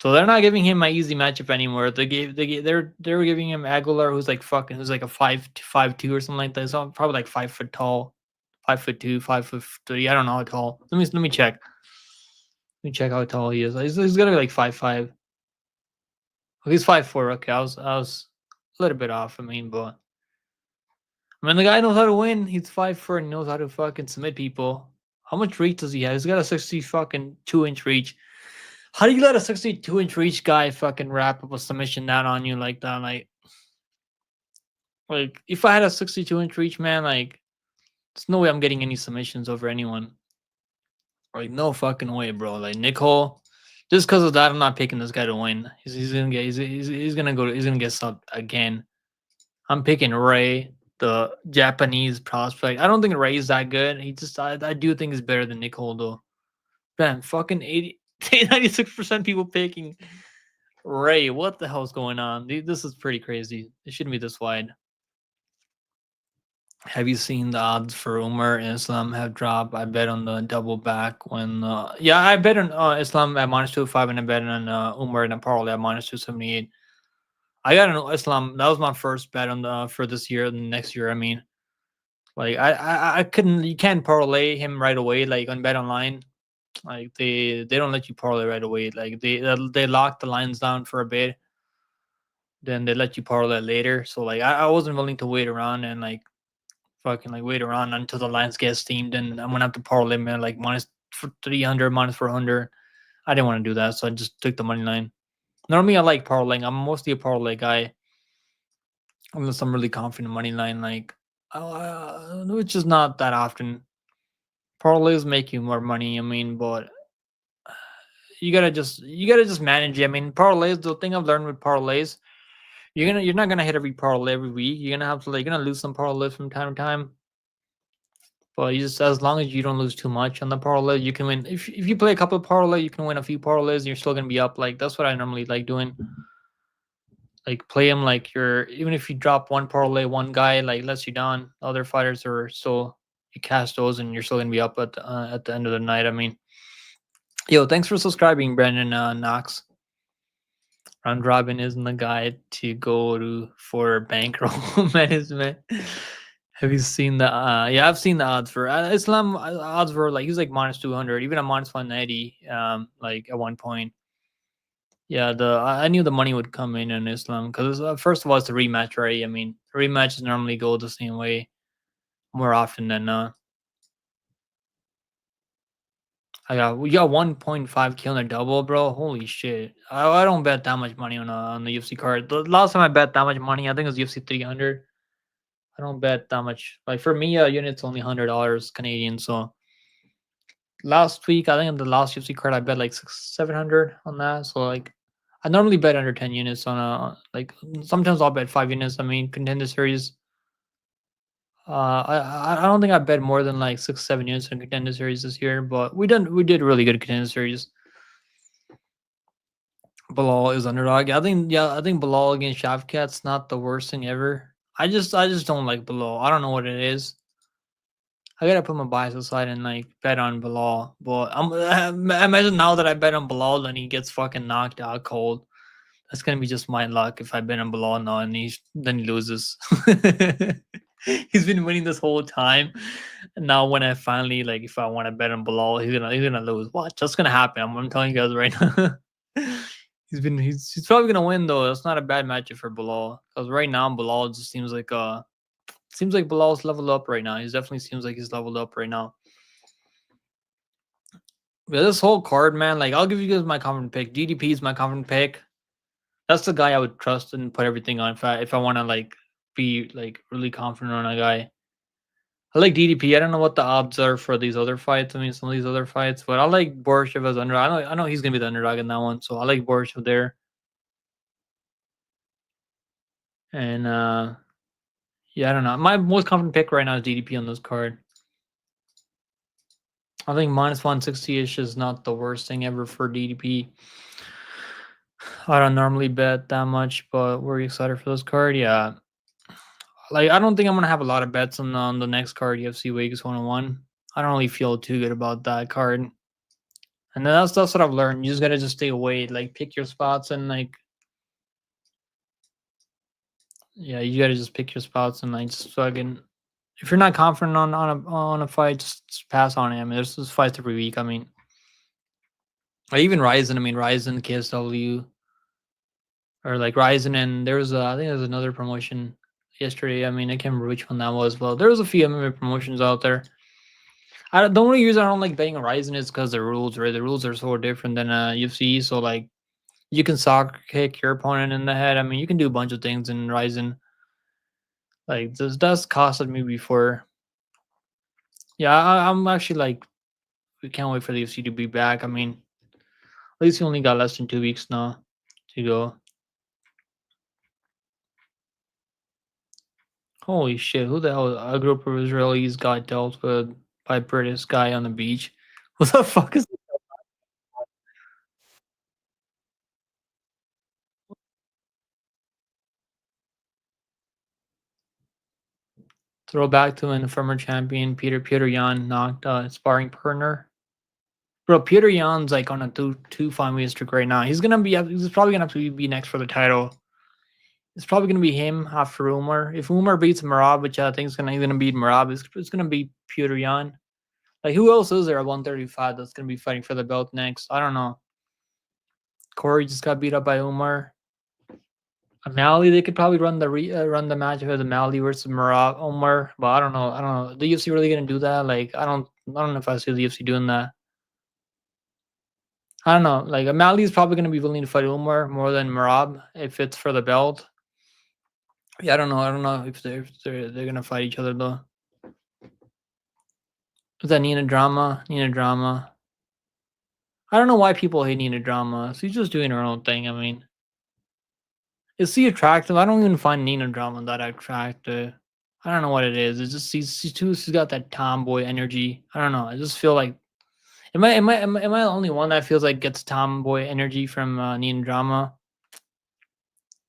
so they're not giving him an easy matchup anymore. They were giving him Aguilar, who's like a 5'2" or something like that. So probably like 5 foot tall, 5'2", 5'3". I don't know how tall. Let me check. Let me check how tall he is. He's gonna be like 5'5". Oh, he's 5'4". Okay, I was a little bit off. I mean, but I mean the guy knows how to win. He's 5'4" and knows how to fucking submit people. How much reach does he have? He's got a 60 fucking 2-inch reach. How do you let a 62-inch reach guy fucking wrap up a submission down on you like that? Like if I had a 62-inch reach, man, like there's no way I'm getting any submissions over anyone. Like no fucking way, bro. Like Nicole, just because of that, I'm not picking this guy to win. He's gonna get he's gonna get subbed again. I'm picking Ray, the Japanese prospect. I don't think Ray is that good. I do think he's better than Nicole though. Man, fucking 96% people picking Ray. What the hell's going on? This is pretty crazy. It shouldn't be this wide. Have you seen the odds for Umar and Islam have dropped? I bet on the double back when yeah, I bet on Islam at -205 and I bet on Umar and parlay at -278. I got an Islam. That was my first bet on the for this year and next year. I mean, like I couldn't. You can't parlay him right away. Like on Bet Online, like they don't let you parlay right away. Like they lock the lines down for a bit, then they let you parlay later. So like I wasn't willing to wait around and like fucking like wait around until the lines get steamed and I'm gonna have to parlay man like minus for 300, minus 400. I didn't want to do that, so I just took the money line. Normally I like parlaying. I'm mostly a parlay guy unless I'm really confident money line. Like which is not that often. Parlays make you more money. I mean, but you gotta just manage it. I mean, parlays. The thing I've learned with parlays, you're not gonna hit every parlay every week. You're gonna have to like you're gonna lose some parlays from time to time. But you just as long as you don't lose too much on the parlay, you can win. If you play a couple of parlay, you can win a few parlays. And you're still gonna be up. Like that's what I normally like doing. Like play them like you're even if you drop one parlay, one guy like lets you down. Other fighters are still you cast those and you're still gonna be up at the end of the night. I mean, yo, thanks for subscribing, Brandon Knox. Round robin isn't the guide to go to for bankroll management. Have you seen the? Yeah, I've seen the odds for Islam. Odds were like he was like -200, even a -190. Like at one point. Yeah, I knew the money would come in Islam because first of all, it's a rematch, right? I mean, rematches normally go the same way more often than not. We got 1.5 kill in a double, bro. Holy shit! I don't bet that much money on the UFC card. The last time I bet that much money, I think it was UFC 300. I don't bet that much. Like for me, a unit's only $100 Canadian. So last week, I think on the last UFC card, I bet like 700 on that. So like, I normally bet under 10 units on a like. Sometimes I'll bet 5 units. I mean, contender series. I don't think I bet more than like 6 7 units in contender series this year, but we did really good contender series. Bilal is underdog. I think Bilal against Shavkat's not the worst thing ever. I just don't like Bilal. I don't know what it is. I gotta put my bias aside and like bet on Bilal. But imagine now that I bet on Bilal and he gets fucking knocked out cold. That's gonna be just my luck if I bet on Bilal now and then he loses. He's been winning this whole time. And now when I finally like if I want to bet on Bilal, he's gonna lose. What? That's gonna happen. I'm telling you guys right now. He's probably gonna win though. That's not a bad matchup for Bilal. Because right now Bilal just seems like Bilal's leveled up right now. He definitely seems like he's leveled up right now. Yeah, this whole card, man, like I'll give you guys my confident pick. DDP is my confident pick. That's the guy I would trust and put everything on if I want to like be like really confident on a guy. I like DDP. I don't know what the odds are for these other fights. I mean, some of these other fights, but I like Borishev as underdog. I know he's gonna be the underdog in that one, so I like Borishev there. And Yeah, I don't know. My most confident pick right now is DDP on this card. I think minus 160 ish is not the worst thing ever for DDP. I don't normally bet that much, but we're excited for this card. Yeah, like I don't think I'm gonna have a lot of bets on the next card, UFC Vegas 101. I don't really feel too good about that card. And that's what I've learned. You just gotta just stay away, like pick your spots and like yeah, you gotta just pick your spots and like just fucking if you're not confident on a fight, just pass on it. I mean, there's just fights every week. I mean, like even Ryzen. I mean, Ryzen, KSW, or like Ryzen, and there was I think there's another promotion yesterday. I mean, I can't remember which one that was. Well, there was a few MMA promotions out there. The only reason I don't like betting on Ryzen is because the rules, right? The rules are so different than UFC. So like, you can soccer kick your opponent in the head. I mean, you can do a bunch of things in Ryzen. Like this does costed me before. Yeah, I'm actually like, we can't wait for the UFC to be back. I mean, at least we only got less than 2 weeks now to go. Holy shit! Who the hell? A group of Israelis got dealt with by British guy on the beach. What the fuck is? Throw back to when the former champion Peter Yan knocked sparring partner. Bro, Peter Yan's like on a two fight win streak right now. He's probably gonna have to be next for the title. It's probably gonna be him after Umar. If Umar beats Marab, which I think he's gonna beat Marab, it's gonna be Peter Yan. Like who else is there at 135 that's gonna be fighting for the belt next? I don't know. Corey just got beat up by Umar. O'Malley, they could probably run the match with O'Malley versus Marab Omar, but I don't know. I don't know. The UFC really gonna do that? Like I don't know if I see the UFC doing that. I don't know. Like O'Malley is probably gonna be willing to fight Umar more than Marab if it's for the belt. Yeah, I don't know. I don't know if they're gonna fight each other though. Is that Nina Drama? Nina Drama. I don't know why people hate Nina Drama. She's just doing her own thing. I mean, is she attractive? I don't even find Nina Drama that attractive. I don't know what it is. It's just she's got that tomboy energy. I don't know. I just feel like am I the only one that feels like gets tomboy energy from Nina Drama?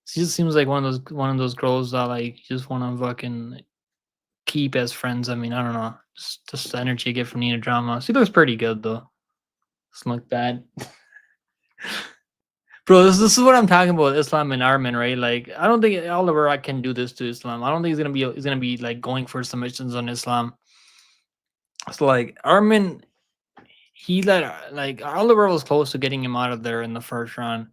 She just seems like one of those girls that like just want to fucking keep as friends. I mean, I don't know. Just the energy I get from Nina Drama. She looks pretty good though. Doesn't look bad. Bro, this is what I'm talking about. Islam and Armin, right? Like, I don't think Oliver can do this to Islam. I don't think he's gonna be like going for submissions on Islam. So like Armin, he let like Oliver was close to getting him out of there in the first round.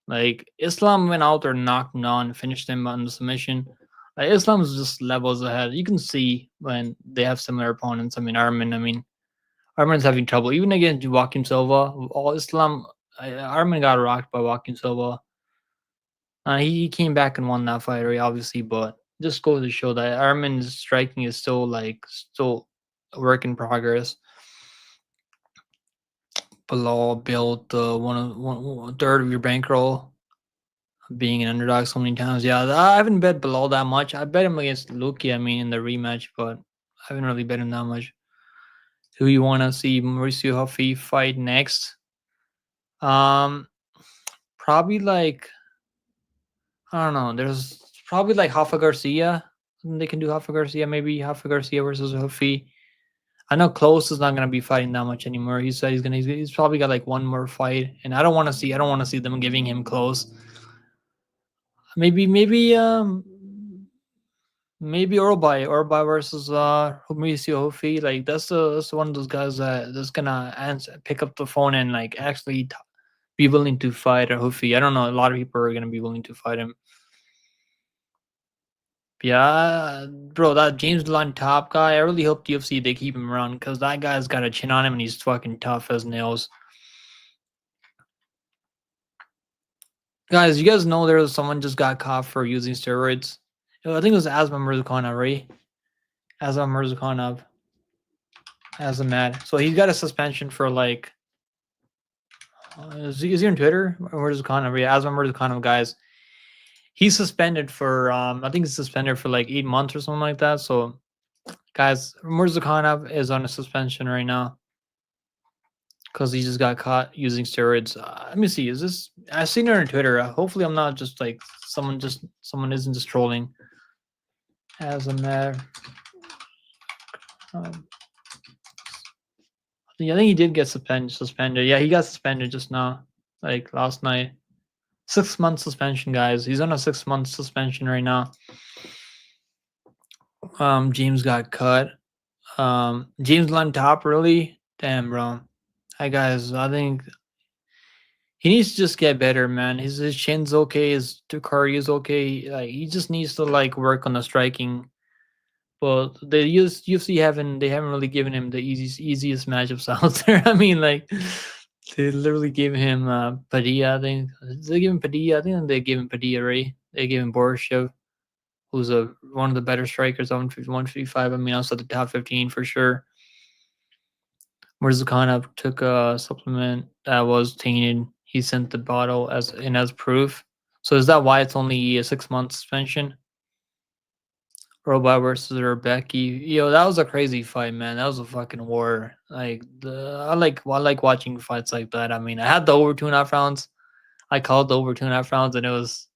Like Islam went out there, knocked him down, finished him on the submission. Like Islam's just levels ahead. You can see when they have similar opponents. Armin's having trouble even against Joaquim Silva. All Islam, Armin got rocked by Joaquim Silva. He came back and won that fight, right? Obviously, but just goes to show that Armin's striking is still a work in progress. Bilal built one third of your bankroll, being an underdog so many times. Yeah, I haven't bet Bilal that much. I bet him against Luki. I mean, in the rematch, but I haven't really bet him that much. Who you want to see Mauricio Huffy fight next? Um, Probably like I don't know. There's probably like Hoffa Garcia. They can do Hoffa Garcia, maybe Hoffa Garcia versus Huffy. I know Close is not gonna be fighting that much anymore. He said he's probably got like one more fight, and I don't want to see them giving him Close. Maybe Orbai versus Mauricio Huffy. Like that's one of those guys that's gonna pick up the phone and like actually be willing to fight a Huffy. I don't know. A lot of people are gonna be willing to fight him. Yeah, bro, that James Delon top guy. I really hope the UFC they keep him around because that guy's got a chin on him and he's fucking tough as nails. Guys, you guys know there was someone just got caught for using steroids. I think it was Asma Mirzakhanov, right? Asma Mirzakhanov, Azamad. So he's got a suspension for like. Is he on Twitter? Mirzakhanov, yeah, Asma Mirzakhanov, guys. He's suspended for I think he's suspended for like 8 months or something like that. So guys, Murzakanov is on a suspension right now because he just got caught using steroids. Let me see. Is this? I seen her on Twitter. Hopefully, I'm not just like someone isn't just trolling. As a matter, um, yeah, I think he did get suspended. Yeah, he got suspended just now, like last night. 6 month suspension, guys. He's on a 6 month suspension right now. James got cut. James on top, really? Damn, bro. Hi, guys. I think he needs to just get better, man. His chin's okay. His cardio is okay. Like he just needs to like work on the striking. But the UFC haven't really given him the easiest matchups out there. I mean, like they literally gave him Padilla. I think they give him Padilla. I think they gave him Padilla, right? They gave him Borishev, who's one of the better strikers on 155. I mean, also the top 15 for sure. Murzakanov took a supplement that was tainted. He sent the bottle as proof. So is that why it's only a 6 month suspension? Robot versus Rebecca. Yo, that was a crazy fight, man. That was a fucking war. I like watching fights like that. I mean, I had the over 2.5 rounds. I called the over 2.5 rounds, and it was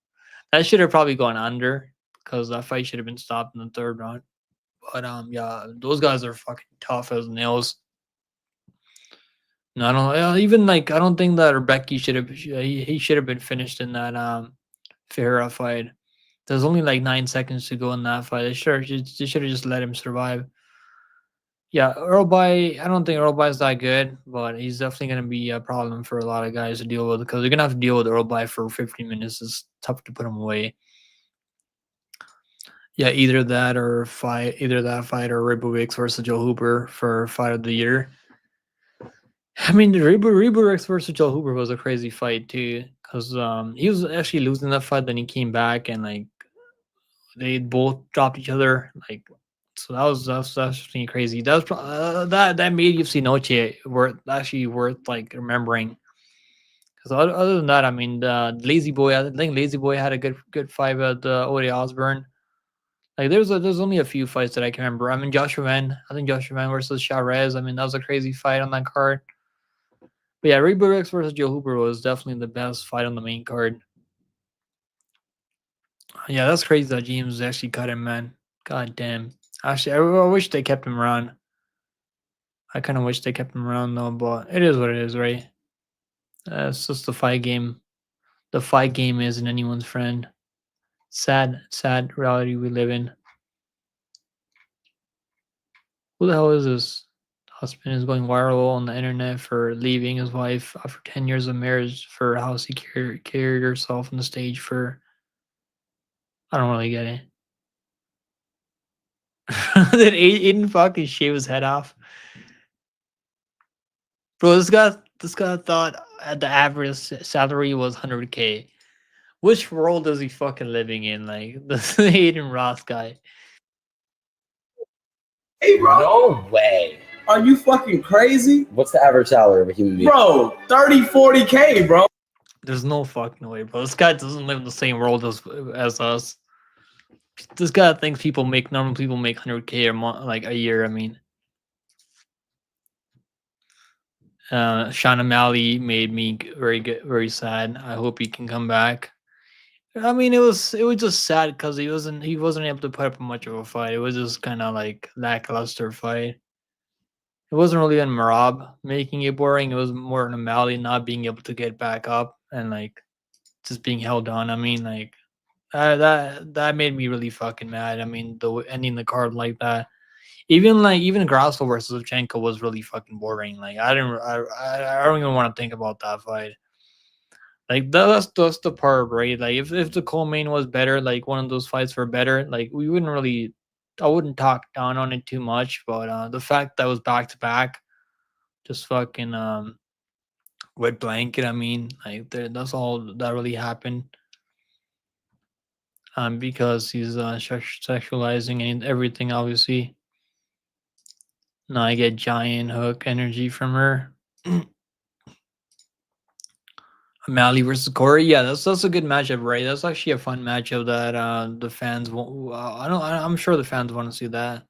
that should have probably gone under because that fight should have been stopped in the third round. But yeah, those guys are fucking tough as nails. No, I don't. Even like I don't think that Rebecca should have. He should have been finished in that Ferreira fight. There's only like 9 seconds to go in that fight. They should have just let him survive. Yeah, Earlby. I don't think Earlby's that good, but he's definitely gonna be a problem for a lot of guys to deal with because they're gonna have to deal with Earlby for 15 minutes. It's tough to put him away. Yeah, either that fight or Ribowicz versus Joe Hooper for fight of the year. I mean, the Ribowicz versus Joe Hooper was a crazy fight too, because he was actually losing that fight, then he came back and like they both dropped each other. Like, so that's pretty crazy. That made UFC Noche worth like remembering. Because other than that, I mean, Lazy Boy. I think Lazy Boy had a good fight at Odie Osborne. Like, there's only a few fights that I can remember. I mean, Joshua Van. I think Joshua Van versus Chavez. I mean, that was a crazy fight on that card. But yeah, Ribowicz versus Joe Hooper was definitely the best fight on the main card. Yeah, that's crazy that James actually cut him, man. God damn. Actually, I wish they kept him around. I kind of wish they kept him around though, but it is what it is, right? It's just the fight game. The fight game isn't anyone's friend. Sad reality we live in. Who the hell is this? Husband is going viral on the internet for leaving his wife after 10 years of marriage for how she carried herself on the stage for. I don't really get it. Did Aiden fucking shave his head off? Bro, this guy thought the average salary was 100K. Which world is he fucking living in? Like the Aiden Ross guy. Hey, bro. No way. Are you fucking crazy? What's the average salary of a human being? Bro, 30, 40K, bro. There's no fucking way, bro. This guy doesn't live in the same world as us. This guy thinks normal people make 100K a month, like a year. I mean, Sean O'Malley made me very sad. I hope he can come back. I mean, it was just sad because he wasn't able to put up much of a fight. It was just kind of like lackluster fight. It wasn't really on Marab making it boring. It was more on O'Malley not being able to get back up and like just being held on. I mean, like that made me really fucking mad. I mean, ending the card like that. Even Grasso versus Shevchenko was really fucking boring. Like I don't even want to think about that fight. Like that's the part, right? Like if the co-main was better, like one of those fights were better, like we wouldn't really I wouldn't talk down on it too much, but the fact that was back to back, just fucking wet blanket. I mean, like that's all that really happened. Because he's sexualizing and everything. Obviously, now I get giant hook energy from her. I Mally versus Corey. Yeah, that's a good matchup, right? That's actually a fun matchup that the fans won't. I'm sure the fans want to see that.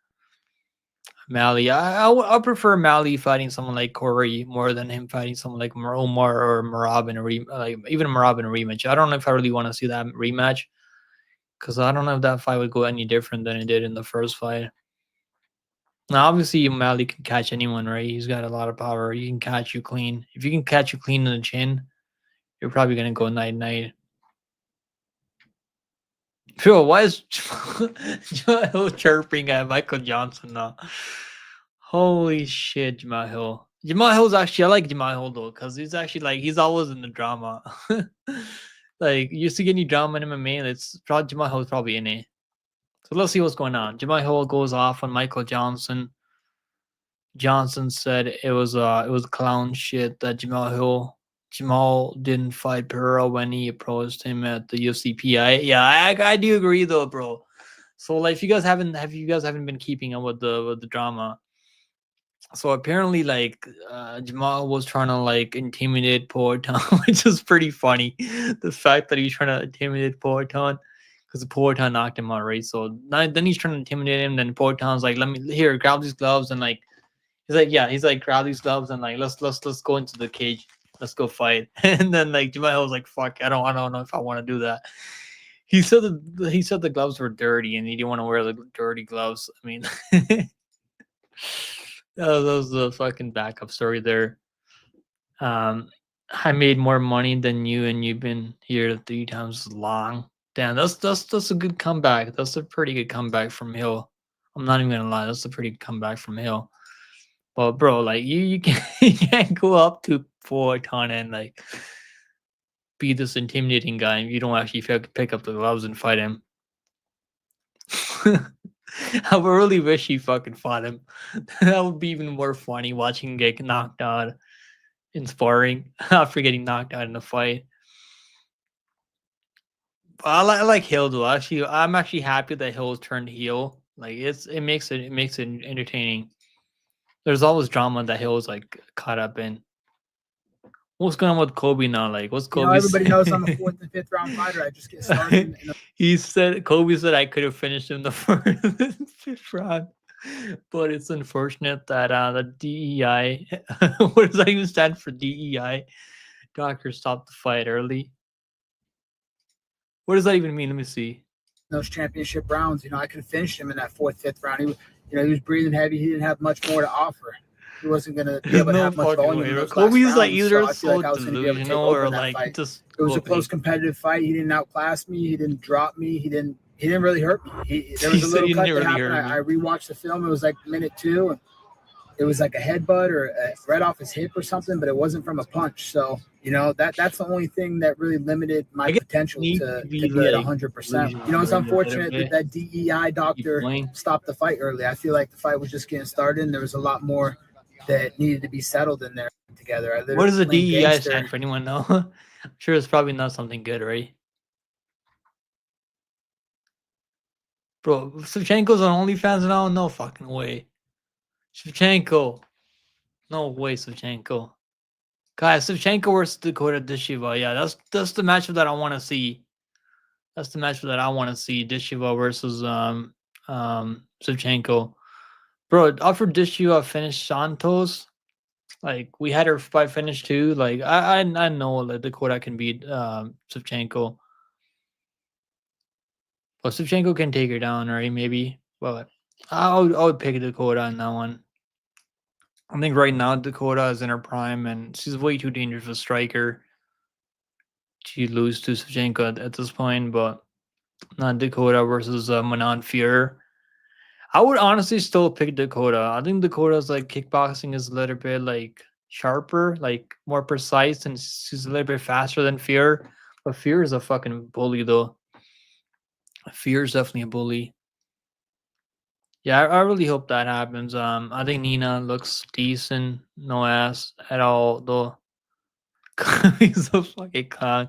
Mally, I prefer Mally fighting someone like Corey more than him fighting someone like Omar or Marab in a like even Marab in a rematch. I don't know if I really want to see that rematch because I don't know if that fight would go any different than it did in the first fight. Now, obviously, Mally can catch anyone, right? He's got a lot of power. He can catch you clean. If you can catch you clean in the chin, you're probably gonna go night night. Bro, why is Jamal chirping at Michael Johnson now? Holy shit, Jamal Hill. Jamal Hill's actually, I like Jamal Hill though, because he's actually like, he's always in the drama. Like, you see any drama in MMA, it's probably Jamal Hill's probably in it. So let's see what's going on. Jamal Hill goes off on Michael Johnson. Johnson said it was clown shit that Jamal didn't fight Pereira when he approached him at the UFC PI. Yeah, I do agree though, bro. So like, if you guys haven't been keeping up with the drama, so apparently like Jamal was trying to like intimidate Poatan, which is pretty funny. The fact that he's trying to intimidate Poatan because Poatan knocked him out, right? So then he's trying to intimidate him. Then Poatan's like, "Let me here, grab these gloves," and like he's like, "Yeah," he's like, "Grab these gloves and like let's go into the cage, let's go fight." And then like Jamal was like, "Fuck, I don't know if I want to do that." He said the gloves were dirty and he didn't want to wear the dirty gloves. I mean. Oh, that was the fucking backup story there. I made more money than you, and you've been here 3 times as long. Damn, that's a good comeback. That's a pretty good comeback from Hill. I'm not even gonna lie, that's a pretty good comeback from Hill. But bro, like you can't you can't go up to Poatan and like be this intimidating guy if you don't actually pick up the gloves and fight him. I really wish he fucking fought him. That would be even more funny watching him get knocked out in sparring after getting knocked out in a fight. But I like Hill though. Actually, I'm actually happy that Hill's turned heel. Like it makes it entertaining. There's always drama that Hill's like caught up in. What's going on with Kobe now? Like, what's Kobe? Everybody knows I'm a 4th and 5th round fighter. I just get started. Kobe said I could have finished in the 4th and 5th round, but it's unfortunate that the DEI. What does that even stand for? DEI. Doctor stopped the fight early. What does that even mean? Let me see. Those championship rounds, I could have finished him in that 4th, 5th round. He was breathing heavy. He didn't have much more to offer. He wasn't gonna be able to have much volume. Kobe's like either so delusional or like just. It was a close competitive fight. He didn't outclass me. He didn't drop me. He didn't really hurt me. There was a little cut that happened. I rewatched the film. It was like minute 2, and it was like a headbutt or right off his hip or something, but it wasn't from a punch. So that's the only thing that really limited my potential to be at 100%. It's unfortunate that DEI doctor stopped the fight early. I feel like the fight was just getting started, and there was a lot more that needed to be settled in there together. What does the DEI stand for? Anyone know? I'm sure it's probably not something good, right? Bro, Shevchenko's on OnlyFans now? No fucking way. Shevchenko. No way, Shevchenko. Guys, Shevchenko versus Dakota Dishiva. Yeah, that's the matchup that I want to see. That's the matchup that I want to see. Dishiva versus Shevchenko. Bro, after Dishiva finished Santos, like we had her fight finish too. Like I know that Dakota can beat Shevchenko. Well, Shevchenko can take her down, right? Maybe. But I would pick Dakota on that one. I think right now Dakota is in her prime, and she's way too dangerous a striker to lose to Shevchenko at this point. But not Dakota versus Manon Fier. I would honestly still pick Dakota. I think Dakota's like kickboxing is a little bit like sharper, like more precise, and she's a little bit faster than Fier. But Fier is a fucking bully though. Fier is definitely a bully. Yeah, I really hope that happens. I think Nina looks decent, no ass at all though. He's a fucking con.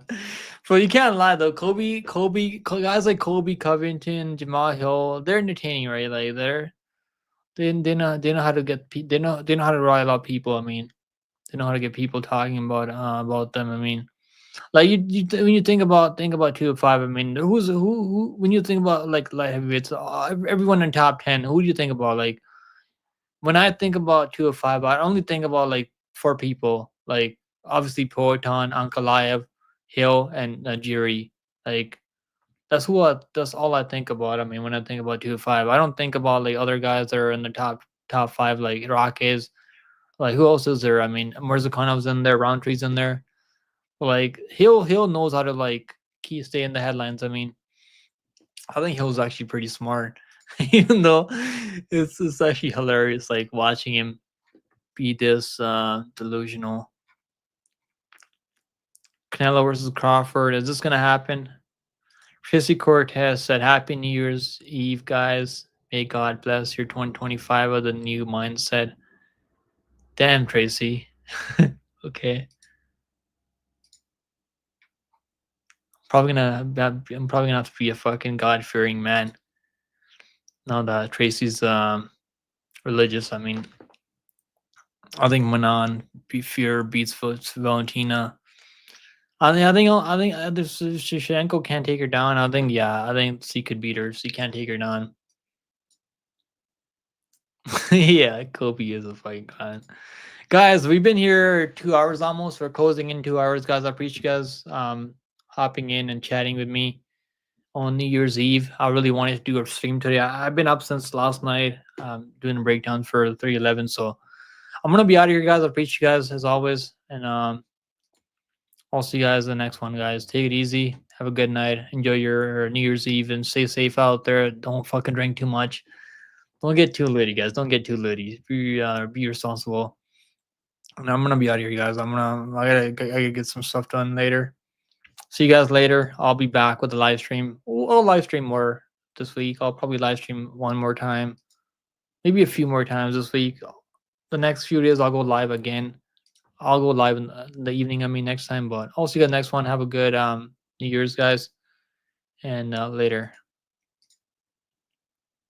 Bro, you can't lie though. Kobe, guys like Kobe Covington, Jamal Hill, they're entertaining, right? Like they know how to get they know how to rile up people. I mean, they know how to get people talking about them. I mean, Like when you think about 205, I mean, who when you think about like light heavyweights, everyone in top 10, who do you think about? Like when I think about 205, I only think about like four people, like obviously Poetan, Ankalaev, Hill, and Najiri. Like that's all I think about. I mean, when I think about 205, I don't think about like other guys that are in the top five, like Rock is. Like who else is there? I mean, Mirzakanov's in there, Roundtree's in there. Like Hill knows how to like stay in the headlines. I mean, I think Hill's actually pretty smart, even though it's actually hilarious, like watching him be this delusional. Canelo versus Crawford. Is this gonna happen? Tracy Cortez said, "Happy New Year's Eve, guys. May God bless your 2025 with a new mindset." Damn, Tracy. Okay. I'm probably gonna have to be a fucking God fearing man. Now that Tracy's religious, I mean, I think Manon fear beats Valentina. I think this Shevchenko can't take her down. I think she could beat her. She can't take her down. Yeah, Kobe is a fight god. Guys, we've been here 2 hours almost. We're closing in 2 hours, guys. I appreciate you guys hopping in and chatting with me on New Year's Eve. I really wanted to do a stream today. I've been up since last night, doing a breakdown for 311. So I'm gonna be out of here, guys. I appreciate you guys as always, and I'll see you guys in the next one, guys. Take it easy. Have a good night. Enjoy your New Year's Eve and stay safe out there. Don't fucking drink too much. Don't get too litty, guys. Don't get too litty. Be responsible. And I'm gonna be out of here, guys. I gotta get some stuff done later. See you guys later. I'll be back with the live stream. I'll live stream more this week. I'll probably live stream one more time, maybe a few more times this week. The next few days, I'll go live again. I'll go live in the evening. I mean, next time. But I'll see you guys next one. Have a good New Year's, guys, and later.